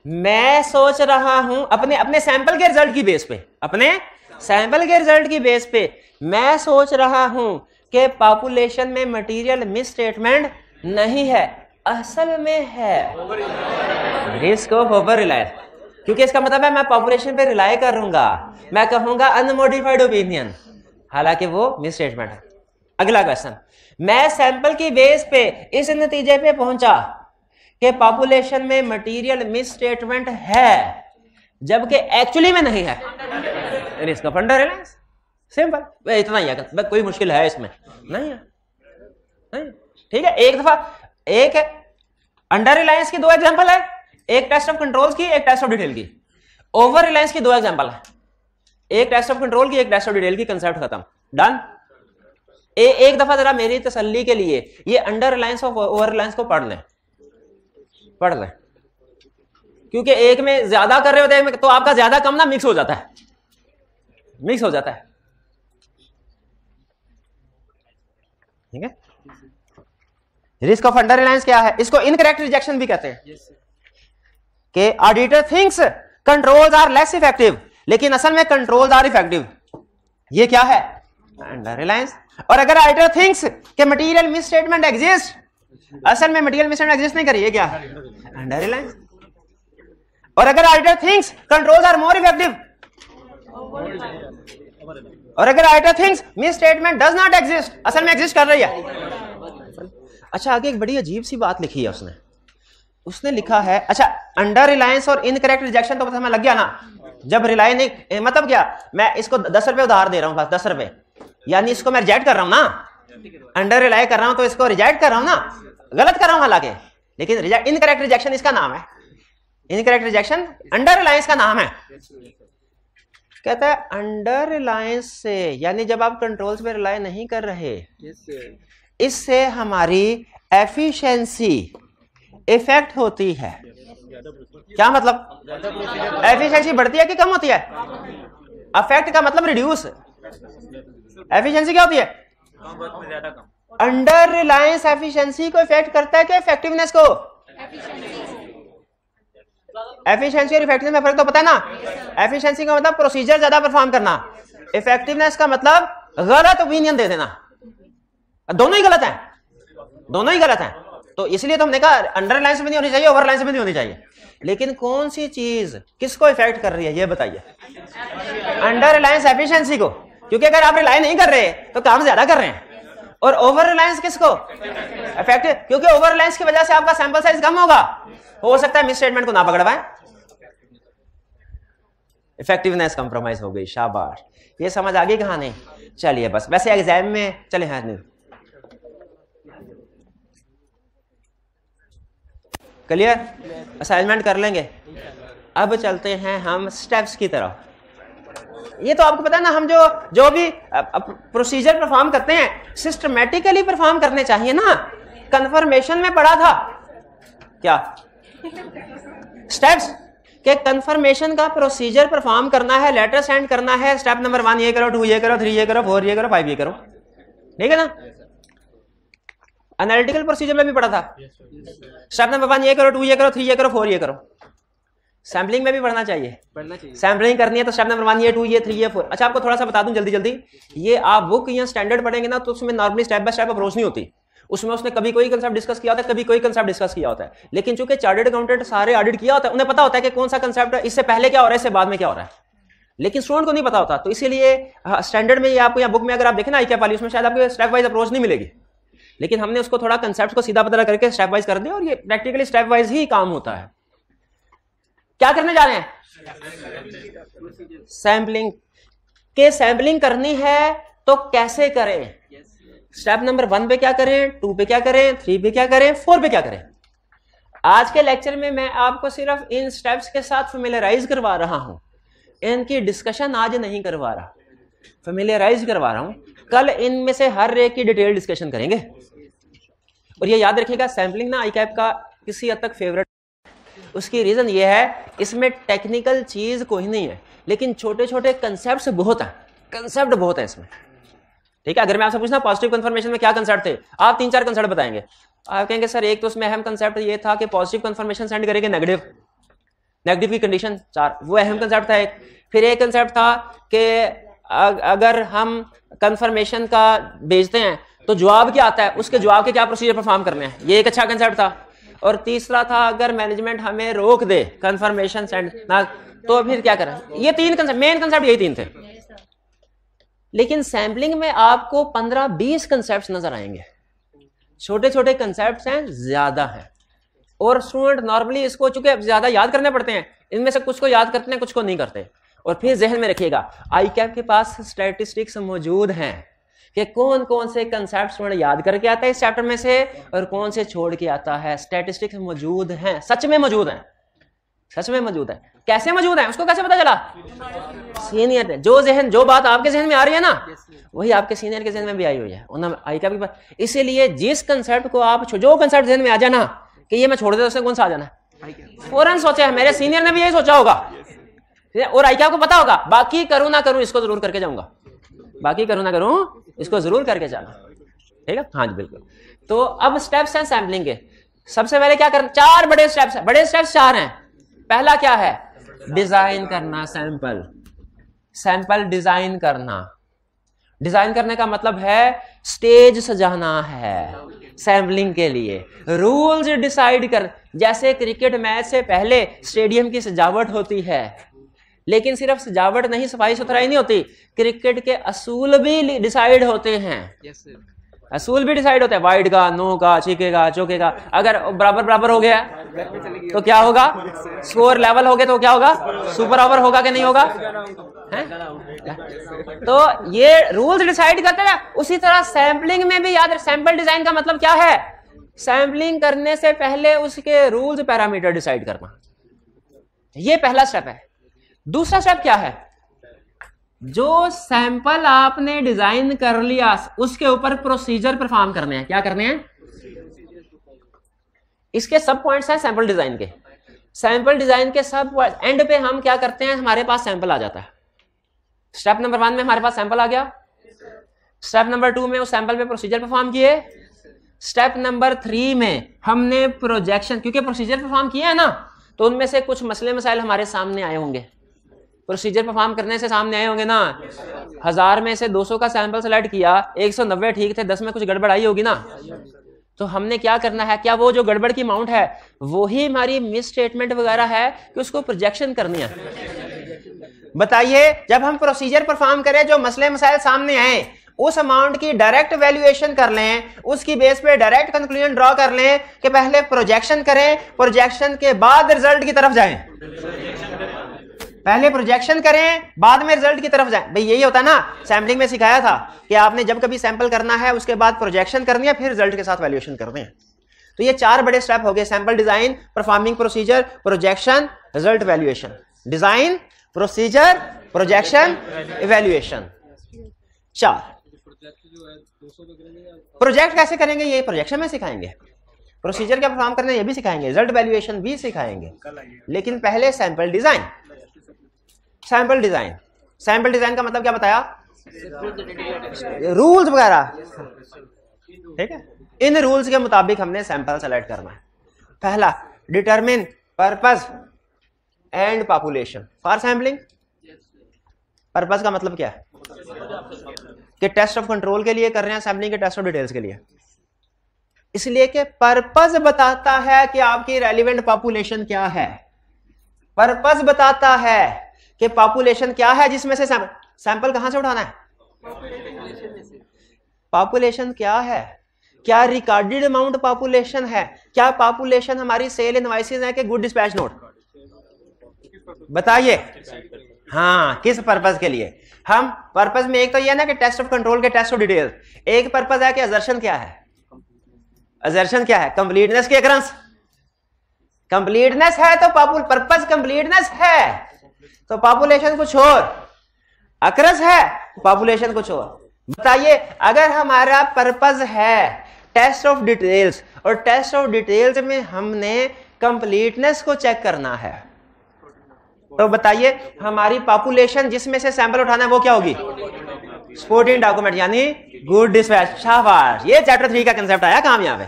मैं सोच रहा हूं अपने सैंपल के रिजल्ट की बेस पे, अपने सैंपल के रिजल्ट की बेस पे मैं सोच रहा हूं कि पॉपुलेशन में मटेरियल मिस स्टेटमेंट नहीं है, असल में है रिस्क ऑफ ओवर रिलायंस। क्योंकि इसका मतलब है मैं पॉपुलेशन पे रिलाई करूंगा, मैं कहूंगा अनमोडिफाइड ओपिनियन, हालांकि वो मिस स्टेटमेंट है। अगला क्वेश्चन, मैं सैंपल की बेस पे इस नतीजे पे पहुंचा कि पॉपुलेशन में मटेरियल मिस स्टेटमेंट है जबकि एक्चुअली में नहीं है, risk of under Reliance. Simple, इतना ही है, कोई मुश्किल है इसमें नहीं है, नहीं। ठीक है, एक दफा एक अंडर रिलायंस की 2 एग्जांपल है, एक टेस्ट ऑफ कंट्रोल्स की, एक टेस्ट ऑफ डिटेल की। ओवर रिलायंस की 2 एग्जांपल है, एक टेस्ट ऑफ कंट्रोल की, एक टेस्ट ऑफ डिटेल की। कंसेप्ट खत्म, डन। एक दफा जरा मेरी तसल्ली के लिए ये अंडर रिलायंस और ओवर रिलायंस को पढ़ लें, क्योंकि एक में ज्यादा कर रहे होते हैं तो आपका ज्यादा कम ना मिक्स हो जाता है, ठीक है। रिस्क ऑफ अंडर रिलायंस क्या है? इसको इनकरेक्ट रिजेक्शन भी कहते हैं कि auditor thinks controls are less effective लेकिन असल में कंट्रोल्स आर इफेक्टिव, ये क्या है? Under reliance. और अगर ऑडिटर थिंक्स कि मटेरियल मिस स्टेटमेंट एग्जिस्ट, असल में मटेरियल मिस स्टेटमेंट एग्जिस्ट नहीं करिए, क्या? Under reliance. और अगर auditor thinks controls are more effective, और अगर auditor thinks misstatement does not exist, असल में एग्जिस्ट कर रही है। अच्छा, आगे एक बड़ी अजीब सी बात लिखी है उसने लिखा है, अच्छा अंडर रिलायंस और इनकरेक्ट रिजेक्शन तो पता हमें लग गया ना। जब रिलाई नहीं, मतलब क्या, मैं इसको 10 रुपए उधार दे रहा हूं, बस 10 रुपए, यानी इसको मैं रिजेक्ट कर रहा हूं ना, अंडर रिलाई कर रहा हूं तो इसको रिजेक्ट कर रहा हूं ना, गलत कर रहा हूं हालांकि, लेकिन इनकरेक्ट रिजेक्शन इसका नाम है, इनकरेक्ट रिजेक्शन अंडर रिलायंस का नाम है। कहता है अंडर रिलायंस से, यानी जब आप कंट्रोल्स पे रिलाई नहीं कर रहे, इससे हमारी एफिशिएंसी इफेक्ट होती है। क्या मतलब? एफिशिएंसी बढ़ती है कि कम होती है? अफेक्ट का मतलब रिड्यूस, एफिशिएंसी क्या होती है? अंडर रिलायंस एफिशिएंसी को इफेक्ट करता है कि इफेक्टिवनेस को? एफिशिएंसी और इफेक्टिवनेस में फर्क तो पता है ना। एफिशिएंसी का मतलब प्रोसीजर ज्यादा परफॉर्म करना, इफेक्टिवनेस का मतलब गलत ओपिनियन दे देना। दोनों ही गलत हैं, दोनों ही गलत हैं। तो इसलिए तो हमने कहा अंडर रिलायंस भी नहीं होनी चाहिए, ओवर रिलायंस भी नहीं होनी चाहिए। लेकिन कौन सी चीज किसको इफेक्ट कर रही है ये बताइए? अंडर रिलायंस एफिशिएंसी को, क्योंकि अगर आप रिलाय नहीं कर रहे तो काम ज्यादा कर रहे हैं। और ओवर रिलायंस किसको इफेक्ट? क्योंकि ओवर रिलायंस की वजह से आपका सैंपल साइज कम होगा, हो सकता है मिस स्टेटमेंट को ना पकड़वाएं, इफेक्टिवनेस कंप्रोमाइज हो गई। शाबाश, ये समझ आ गई कहानी? चलिए बस, वैसे एग्जाम में चले हैं नहीं क्लियर, असाइनमेंट कर लेंगे। अब चलते हैं हम स्टेप्स की तरफ। ये तो आपको पता है ना, हम जो भी प्रोसीजर परफॉर्म करते हैं सिस्टमैटिकली परफॉर्म करने चाहिए ना। कंफर्मेशन में पढ़ा था क्या स्टेप्स के? कंफर्मेशन का प्रोसीजर परफॉर्म करना है, लेटर सेंड करना है, स्टेप नंबर 1 ये करो, 2 ये करो, 3 ये करो, 4 ये करो, 5 ये करो, ठीक है ना। एनालिटिकल प्रोसीजर में भी पढ़ा था, स्टेप नंबर 1 ये करो, 2 ये करो, 3 ये करो, 4 ये करो। सैम्पलिंग में भी पढ़ना चाहिए, सैम्पलिंग करनी है तो स्टेप नंबर 1 ये, 2 ये, 3 ये, 4। अच्छा आपको थोड़ा सा बता दूं जल्दी जल्दी, ये आप बुक या स्टैंडर्ड पढ़ेंगे ना तो उसमें normally step by step approach नहीं होती। उसमें उसने कभी कोई कंसेप्ट डिस्कस किया होता है, कभी कोई कंसेप्ट डिस्कस किया होता है। लेकिन चूंकि चार्टर्ड अकाउंटेंट सारे ऑडिट किया होता है, उन्हें पता होता है कि कौन सा कंसेप्ट इससे पहले क्या हो रहा है, इससे बाद में क्या हो रहा है। लेकिन स्टूडेंट को नहीं पता होता, तो इसीलिए स्टैंडर्ड में आपको या बुक में अगर आप देखें ना ICAP वाली, उसमें शायद आपको स्टेप वाइज अप्रोच नहीं मिलेगी। लेकिन हमने उसको थोड़ा कंसेप्ट को सीधा पता करके स्टेप वाइज कर दिया, और ये प्रैक्टिकली स्टेप वाइज ही काम होता है। क्या करने जा रहे हैं? सैम्पलिंग के सैम्पलिंग करनी है तो कैसे करें? स्टेप नंबर 1 पे क्या करें, 2 पे क्या करें, 3 पे क्या करें, 4 पे क्या करें? आज के लेक्चर में मैं आपको सिर्फ इन स्टेप्स के साथ फेमिलियराइज करवा रहा हूं, इनकी डिस्कशन आज नहीं करवा रहा, फेमिलियराइज करवा रहा हूं। कल इनमें से हर एक की डिटेल डिस्कशन करेंगे। और ये याद रखिएगा, सैम्पलिंग ना ICAP का किसी हद तक फेवरेट। उसकी रीजन ये है, इसमें टेक्निकल चीज कोई नहीं है, लेकिन छोटे छोटे कंसेप्ट बहुत है, कंसेप्ट बहुत है इसमें, ठीक है। अगर मैं आपसे पूछना पॉजिटिव कंफर्मेशन में क्या कंसेप्ट थे, आप 3-4 कंसेप्ट बताएंगे। आप कहेंगे सर एक तो उसमें अहम कंसेप्ट ये था कि पॉजिटिव कंफर्मेशन सेंड करेंगे नेगेटिव की कंडीशन 4, वो अहम कंसेप्ट था एक। फिर एक कंसेप्ट था कि अगर हम कंफर्मेशन का भेजते हैं तो जवाब क्या आता है, उसके जवाब के क्या प्रोसीजर परफॉर्म करने हैं, ये एक अच्छा कंसेप्ट था। और तीसरा था अगर मैनेजमेंट हमें रोक दे कंफर्मेशन सेंड ना, तो फिर क्या करें। ये 3 कंसेप्ट, मेन कंसेप्ट यही 3 थे। लेकिन सैम्पलिंग में आपको 15-20 कंसेप्ट नजर आएंगे, छोटे छोटे कंसेप्ट हैं, ज्यादा है। और स्टूडेंट नॉर्मली इसको चूंकि ज्यादा याद करने पड़ते हैं, इनमें से कुछ को याद करते हैं, कुछ को नहीं करते। और फिर जहन में रखिएगा ICAP के पास स्टैटिस्टिक्स मौजूद हैं कि कौन कौन से कंसेप्ट स्टूडेंट याद करके आता है इस चैप्टर में से और कौन से छोड़ के आता है। स्टैटिस्टिक्स मौजूद हैं, सच में मौजूद हैं, सच में मौजूद है। कैसे मौजूद है उसको कैसे पता चला? सीनियर ने जो बात आपके जहन में आ रही है ना, वही आपके सीनियर के जहन में भी आई हुई है ICAP के पास। इसीलिए जिस कंसेप्ट को आप, जो कंसेप्ट जहन में आ जाना कि ये मैं छोड़ देता, उससे कौन सा आ जाना, फौरन सोचा है। मेरे सीनियर ने भी यही सोचा होगा और ICAP को पता होगा, बाकी करूं ना करूं इसको जरूर करके जाऊंगा, बाकी करूं ना करूं इसको जरूर करके जाना, ठीक है। हाँ जी बिल्कुल। तो अब स्टेप्स हैं सैम्पलिंग के। सबसे पहले क्या करना, 4 बड़े स्टेप्स हैं, बड़े स्टेप्स 4 हैं। पहला क्या है? डिजाइन करना सैंपल डिजाइन करना। डिजाइन करने का मतलब है स्टेज सजाना है सैम्पलिंग के लिए, रूल्स डिसाइड कर। जैसे क्रिकेट मैच से पहले स्टेडियम की सजावट होती है, लेकिन सिर्फ सजावट नहीं, सफाई सुथराई नहीं होती, क्रिकेट के असूल भी डिसाइड होते हैं। असूल भी डिसाइड होता है, वाइड का, नो का, छीके का, चौके का। अगर बराबर हो गया तो क्या होगा, स्कोर लेवल हो गया तो क्या होगा, सुपर ओवर होगा कि नहीं होगा, है? तो ये रूल्स डिसाइड करते हैं। उसी तरह सैम्पलिंग में भी याद, सैंपल डिजाइन का मतलब क्या है, सैम्पलिंग करने से पहले उसके रूल्स पैरामीटर डिसाइड करना, ये पहला स्टेप है। दूसरा स्टेप क्या है, जो सैंपल आपने डिजाइन कर लिया उसके ऊपर प्रोसीजर परफॉर्म करने हैं। क्या करने हैं? इसके सब पॉइंट्स हैं सैंपल डिजाइन के। सैंपल डिजाइन के सब एंड पे हम क्या करते हैं, हमारे पास सैंपल आ जाता है। स्टेप नंबर 1 में हमारे पास सैंपल आ गया, स्टेप नंबर 2 में उस सैंपल पे प्रोसीजर परफॉर्म किए। स्टेप नंबर 3 में हमने प्रोजेक्शन, क्योंकि प्रोसीजर परफॉर्म किया है ना, तो उनमें से कुछ मसले मसाइल हमारे सामने आए होंगे। प्रोसीजर परफॉर्म करने से सामने आए होंगे ना। 1000 में से 200 का सैंपल सेलेक्ट किया, 190 ठीक थे, 10 में कुछ गड़बड़ आई होगी ना। तो हमने क्या करना है, क्या वो जो गड़बड़ की अमाउंट है वो ही हमारी मिस स्टेटमेंट वगैरह है कि उसको प्रोजेक्शन करनी है? बताइए, जब हम प्रोसीजर परफॉर्म करें, जो मसले मसाइल सामने आए, उस अमाउंट की डायरेक्ट वैल्यूएशन कर लें, उसकी बेस पे डायरेक्ट कंक्लूजन ड्रॉ कर लें कि पहले प्रोजेक्शन करें, प्रोजेक्शन के बाद रिजल्ट की तरफ जाएं। पहले प्रोजेक्शन करें, बाद में रिजल्ट की तरफ जाएं। भाई यही होता है ना, सैम्पलिंग में सिखाया था कि आपने जब कभी सैंपल करना है उसके बाद प्रोजेक्शन करनी है, फिर रिजल्ट के साथ वैल्यूएशन करनी है। तो ये 4 बड़े स्टेप हो गए, sample design, performing procedure, projection, result valuation. Design, procedure, projection, evaluation, 4। Project कैसे करेंगे ये प्रोजेक्शन में सिखाएंगे, प्रोसीजर क्या परफॉर्म करना है ये भी सिखाएंगे, रिजल्ट वैल्यूएशन भी सिखाएंगे। लेकिन पहले sample design. Sample design, sample design का मतलब क्या बताया, रूल्स वगैरह, ठीक है। इन रूल्स के मुताबिक हमने सैंपल सेलेक्ट करना है। पहला, determine purpose and population for sampling. Purpose का मतलब क्या है कि टेस्ट ऑफ कंट्रोल के लिए कर रहे हैं, सैंपलिंग के टेस्ट ऑफ डिटेल्स के लिए। इसलिए कि पर्पस बताता है कि आपकी रेलिवेंट पॉपुलेशन क्या है। पर्पस बताता है कि पॉपुलेशन क्या है जिसमें से सैंपल कहां से उठाना है। पॉपुलेशन क्या है, क्या रिकॉर्डेड अमाउंट पॉपुलेशन है, क्या पॉपुलेशन हमारी सेल इनवॉइसेस है कि गुड डिस्पैच नोट। बताइए, हाँ, किस पर्पस के लिए। हम पर्पस में एक तो ये ना कि टेस्ट ऑफ कंट्रोल के टेस्ट ऑफ डिटेल, एक पर्पस है कि असर्शन क्या है। असर्शन क्या है, कंप्लीटनेस की अकरेंस। कंप्लीटनेस है तो पर्पस कंप्लीटनेस है, तो पॉपुलेशन कुछ और, अकरेंस है पॉपुलेशन कुछ और। बताइए, अगर हमारा पर्पस है टेस्ट ऑफ डिटेल्स और टेस्ट ऑफ डिटेल्स में हमने कंप्लीटनेस को चेक करना है, तो बताइए हमारी पॉपुलेशन जिसमें से सैंपल उठाना है वो क्या होगी, सपोर्टिंग डॉक्यूमेंट यानी गुड डिस्पैच। शाबाश, ये चैप्टर 3 का कंसेप्ट आया काम यहाँ पे।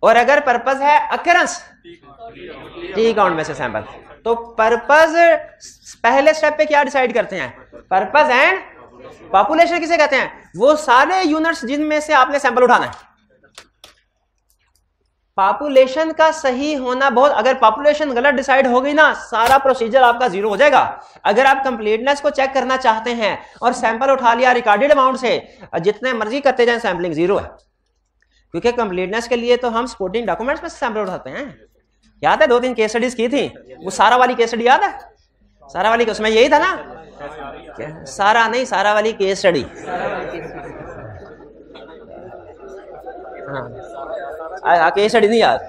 और अगर पर्पस है अकरेंस, टी काउंट में से सैंपल, तो पर्पस पहले स्टेप पे क्या डिसाइड करते हैं, पर्पस एंड पॉपुलेशन किसे कहते हैं, वो सारे यूनिट्स जिनमें से आपने सैंपल उठाना है। पॉपुलेशन का सही होना बहुत, अगर पॉपुलेशन गलत डिसाइड हो गई ना, सारा प्रोसीजर आपका जीरो हो जाएगा। अगर आप कंप्लीटनेस को चेक करना चाहते हैं और सैंपल उठा लिया रिकॉर्डेड अमाउंट से, जितने मर्जी करते जाएं, सैंपलिंग जीरो है। क्योंकि कंप्लीटनेस के लिए तो हम सपोर्टिंग डॉक्यूमेंट्स में सैंपल उठाते हैं। याद है 2-3 केस स्टडीज की थी, वो सारा वाली केस स्टडी याद है, सारा वाली, उसमें यही था ना, सारा नहीं, सारा वाली केस स्टडी, हाँ, केस स्टडी नहीं याद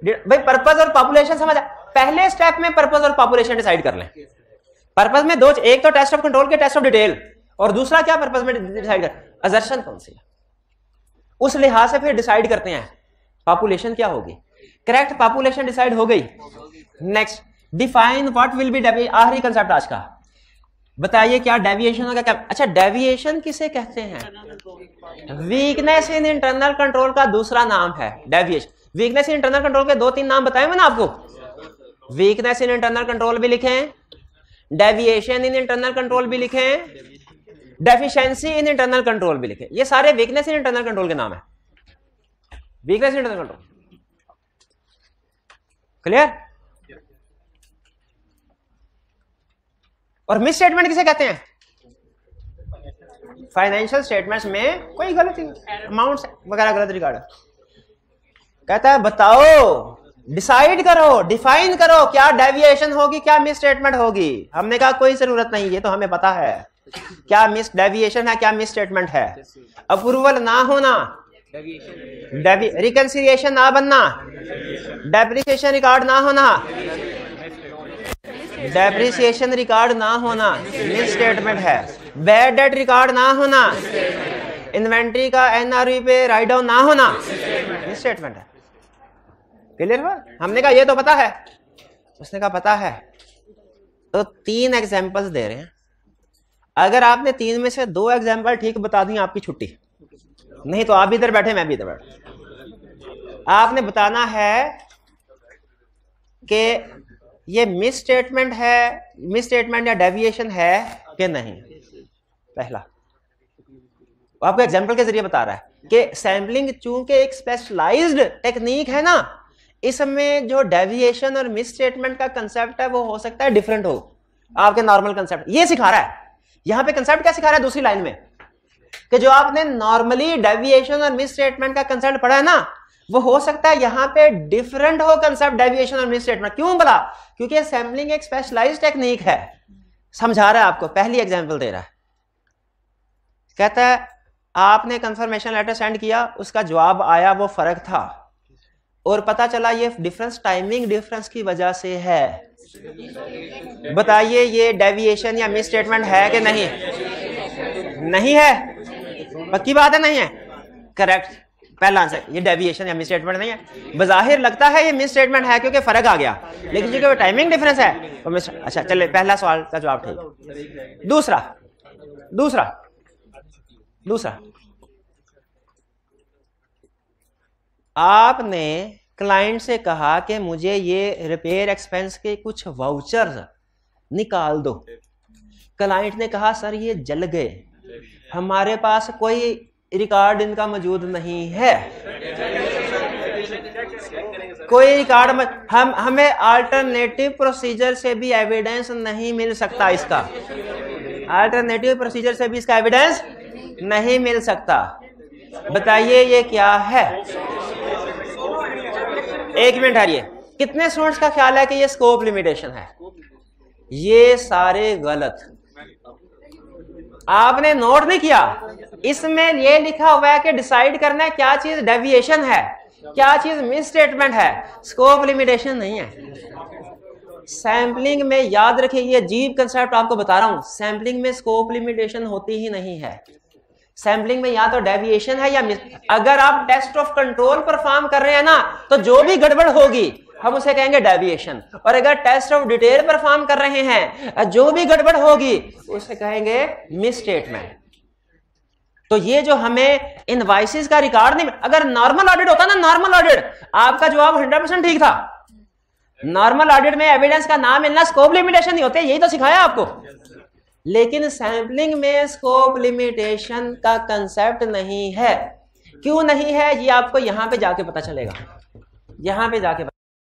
भाई। पर्पस और पॉपुलेशन समझ, पहले स्टेप में पर्पस और पॉपुलेशन डिसाइड कर लें। पर्पस में दो, एक तो टेस्ट ऑफ कंट्रोल के टेस्ट ऑफ डिटेल, और दूसरा क्या पर्पस में डिसाइड कर, असर्शन कौन सी है, उस लिहाज से फिर डिसाइड करते हैं पॉपुलेशन क्या होगी। करेक्ट, पॉपुलेशन डिसाइड हो गई। Next, define what will be deviation, आखिरी कंसेप्ट आज का। बताइए क्या डेविएशन होगा, क्या। अच्छा, डेविएशन किसे कहते हैं, वीकनेस इन इंटरनल कंट्रोल का दूसरा नाम है deviation. Weakness in internal control के 2-3 नाम बताए मैंने आपको, वीकनेस इन इंटरनल कंट्रोल भी लिखें, डेविएशन इन इंटरनल कंट्रोल भी लिखें, डेफिशिएंसी इन इंटरनल कंट्रोल भी लिखें। ये सारे वीकनेस इन इंटरनल कंट्रोल के नाम है। Weakness in internal control, clear. और मिस स्टेटमेंट किसे कहते हैं, फाइनेंशियल स्टेटमेंट्स में कोई गलती, अमाउंट्स वगैरह गलत रिकॉर्ड, कहता है बताओ, डिसाइड करो, डिफाइन करो क्या डेविएशन होगी, क्या मिस स्टेटमेंट होगी। हमने कहा कोई जरूरत नहीं, ये तो हमें पता है क्या मिस डेविएशन है, क्या मिस स्टेटमेंट है। अप्रूवल ना होना, रिकंसिलिएशन ना बनना, डेप्रिसिएशन रिकॉर्ड ना होना, डेप्रिसिएशन रिकॉर्ड ना होना मिस स्टेटमेंट है। बैड डेट रिकॉर्ड ना होना, इन्वेंट्री का एनआरवी पे राइट डाउन ना होना मिस स्टेटमेंट है। क्लियर हुआ। हमने कहा ये तो पता है, उसने कहा पता है। तो 3 एग्जांपल्स दे रहे हैं। अगर आपने 3 में से 2 एग्जाम्पल ठीक बता दी आपकी छुट्टी, नहीं तो आप भी इधर बैठे मैं भी इधर बैठे। आपने बताना है कि ये मिस स्टेटमेंट है, मिस स्टेटमेंट या डेविएशन है कि नहीं। पहला आपको एग्जाम्पल के जरिए बता रहा है कि सैम्पलिंग चूंकि एक स्पेशलाइज्ड टेक्निक है ना, इसमें जो डेविएशन और मिस स्टेटमेंट का कंसेप्ट है वो हो सकता है डिफरेंट हो आपके नॉर्मल कंसेप्ट। ये सिखा रहा है यहां पे कंसेप्ट क्या सिखा रहा है दूसरी लाइन में, कि जो आपने नॉर्मली डेविएशन और मिस स्टेटमेंट का कंसेप्ट पढ़ा है ना, वो हो सकता है यहां पे डिफरेंट हो कंसेप्ट डेविएशन और मिस स्टेटमेंट। क्यों बोला? क्योंकि सैम्पलिंग एक स्पेशलाइज्ड टेक्निक है। समझा रहा है आपको, पहली एग्जांपल दे रहा है, कहता है आपने कंफर्मेशन लेटर सेंड किया, उसका जवाब आया वो फर्क था और पता चला ये डिफरेंस टाइमिंग डिफरेंस की वजह से है। बताइए ये डेविएशन या मिस स्टेटमेंट है कि नहीं? नहीं है, पक्की बात है नहीं है, करेक्ट, पहला आंसर ये डेविएशन या मिस स्टेटमेंट नहीं है। बज़ाहिर लगता है ये मिस स्टेटमेंट है क्योंकि फर्क आ गया, लेकिन क्योंकि वो टाइमिंग डिफरेंस है तो मिस। अच्छा चले, पहला सवाल का जवाब ठीक। दूसरा दूसरा दूसरा आपने क्लाइंट से कहा कि मुझे ये रिपेयर एक्सपेंस के कुछ वाउचर्स निकाल दो। क्लाइंट ने कहा सर ये जल गए, हमारे पास कोई रिकॉर्ड इनका मौजूद नहीं है, कोई रिकॉर्ड हमें अल्टरनेटिव प्रोसीजर से भी एविडेंस नहीं मिल सकता, इसका अल्टरनेटिव प्रोसीजर से भी इसका एविडेंस नहीं मिल सकता। बताइए ये क्या है? एक मिनट है, ये कितने स्टूडेंट्स का ख्याल है कि ये स्कोप लिमिटेशन है? ये सारे गलत, आपने नोट नहीं किया। इसमें ये लिखा हुआ है कि डिसाइड करना है क्या चीज डेविएशन है, क्या चीज मिस स्टेटमेंट है, स्कोप लिमिटेशन नहीं है। सैम्पलिंग में याद रखिए, ये अजीब कंसेप्ट आपको बता रहा हूं, सैम्पलिंग में स्कोप लिमिटेशन होती ही नहीं है। सैम्पलिंग में या तो डेविएशन है या मिस। अगर आप टेस्ट ऑफ कंट्रोल परफॉर्म कर रहे हैं ना, तो जो भी गड़बड़ होगी हम उसे कहेंगे डेविएशन, और अगर टेस्ट ऑफ डिटेल परफॉर्म कर रहे हैं जो भी गड़बड़ होगी उसे कहेंगे मिस स्टेटमेंट। तो ये जो हमें इनवॉइसेस का रिकॉर्ड नहीं, अगर नॉर्मल ऑडिट होता ना, नॉर्मल ऑडिट, आपका जवाब 100% ठीक था। नॉर्मल ऑडिट में एविडेंस का नाम मिलना स्कोप लिमिटेशन नहीं होते, यही तो सिखाया आपको। लेकिन सैम्पलिंग में स्कोप लिमिटेशन का कंसेप्ट नहीं है। क्यों नहीं है ये आपको यहां पे जाके पता चलेगा, यहां पे जाके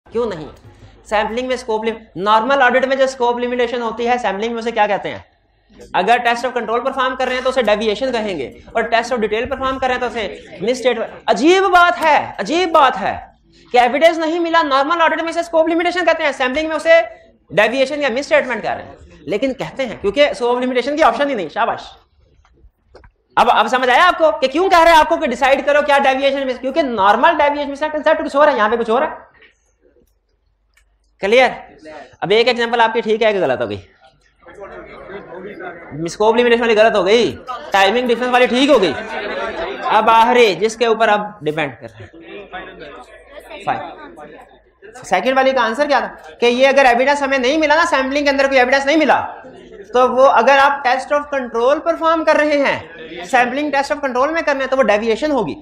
क्यों नहीं। सैम्पलिंग में स्कोप नॉर्मल ऑडिट में जो स्कोप लिमिटेशन होती है, सैम्पलिंग में उसे क्या कहते हैं? अगर टेस्ट ऑफ कंट्रोल परफॉर्म कर रहे हैं तो उसे डेविएशन कहेंगे, और टेस्ट ऑफ डिटेल परफॉर्म कर रहे हैं तो उसे मिस स्टेटमेंट। अजीब बात है, अजीब बात है कि एविडेंस नहीं मिला, नॉर्मल ऑडिट में से स्कोप लिमिटेशन कहते हैं, सैम्पलिंग में उसे डेविएशन या मिस स्टेटमेंट कह रहे हैं। लेकिन कहते हैं क्योंकि स्कोप लिमिटेशन की ऑप्शन ही नहीं। शाबाश, अब समझ आया आपको कि क्यों कह रहे हैं आपको कि डिसाइड करो क्या डेविएशन मिस, क्योंकि नॉर्मल डेविएशन का कंसेप्ट कुछ और है, यहां पे कुछ और है। क्लियर? अब एक एग्जांपल आपकी ठीक है कि गलत हो गई? स्कोप लिमिटेशन वाली गलत हो गई, टाइमिंग डिफरेंस वाली ठीक हो गई। अब आखिरी जिसके ऊपर अब डिपेंड कर रहे हैं, सेकंड वाली का आंसर क्या था कि ये अगर एविडेंस हमें नहीं मिला ना, सैम्पलिंग के अंदर कोई एविडेंस नहीं मिला, तो वो अगर आप टेस्ट ऑफ कंट्रोल परफॉर्म कर रहे हैं, सैम्पलिंग टेस्ट ऑफ कंट्रोल में करने हैं तो वो डेविएशन होगी,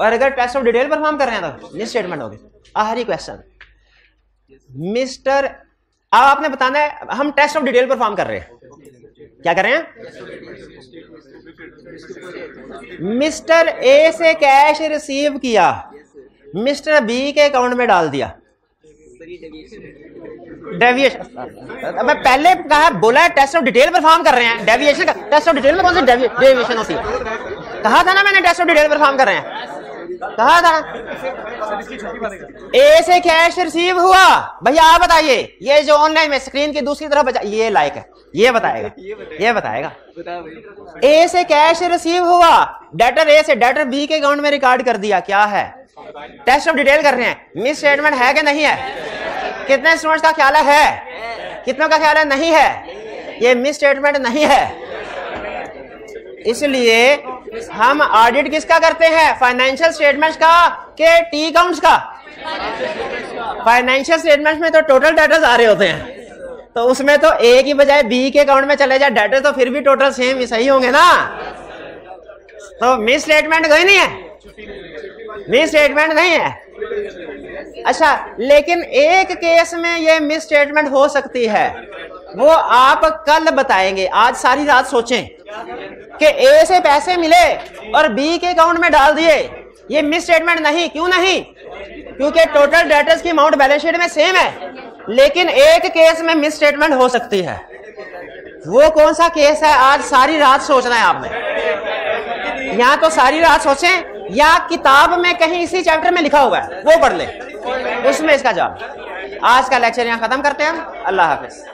और अगर टेस्ट ऑफ डिटेल परफॉर्म कर रहे हैं तो मिस स्टेटमेंट होगी। आखिरी क्वेश्चन मिस्टर, अब आपने बताना है हम टेस्ट ऑफ डिटेल परफॉर्म कर रहे हैं, क्या कर रहे हैं? मिस्टर ए से कैश रिसीव किया, मिस्टर बी के अकाउंट में डाल दिया, डेविएशन। मैं पहले कहा बोला टेस्ट ऑफ डिटेल परफॉर्म कर रहे हैं, डेविएशन का टेस्ट ऑफ डिटेल में कौन सी डेविएशन होती है? कहा था ना मैंने टेस्ट ऑफ डिटेल परफॉर्म कर रहे हैं, कहा था। ए से कैश रिसीव हुआ, भैया आप बताइए, ये जो ऑनलाइन में स्क्रीन की दूसरी तरफ बचा, ये लाइक है, ये बताएगा, ये बताएगा। ए से कैश रिसीव हुआ, डेटर ए से डेटर बी के अकाउंट में रिकॉर्ड कर दिया, क्या है? टेस्ट ऑफ डिटेल कर रहे हैं, मिस स्टेटमेंट है कि नहीं है? कितने स्टूडेंट्स का ख्याल है? कितनों का ख्याल है नहीं है? ये मिस स्टेटमेंट नहीं है। इसलिए हम ऑडिट किसका करते हैं? फाइनेंशियल स्टेटमेंट्स का के टी अकाउंट्स का? फाइनेंशियल स्टेटमेंट्स में तो टोटल डेटर्स आ रहे होते हैं, तो उसमें तो ए की बजाय बी के अकाउंट में चले जाए डेटर, तो फिर भी टोटल सेम ही सही होंगे ना। तो मिस स्टेटमेंट कोई नहीं है, मिस स्टेटमेंट नहीं है। अच्छा, लेकिन एक केस में ये मिस स्टेटमेंट हो सकती है, वो आप कल बताएंगे। आज सारी रात सोचें कि ए से पैसे मिले और बी के अकाउंट में डाल दिए, ये मिस स्टेटमेंट नहीं। क्यों नहीं? क्योंकि टोटल डेटर्स की अमाउंट बैलेंस शीट में सेम है, लेकिन एक केस में मिस स्टेटमेंट हो सकती है। वो कौन सा केस है? आज सारी रात सोचना है आपने। या तो सारी रात सोचें, या किताब में कहीं इसी चैप्टर में लिखा हुआ है वो पढ़ ले, उसमें इसका जवाब। आज का लेक्चर यहां खत्म करते हैं हम। अल्लाह हाफिज।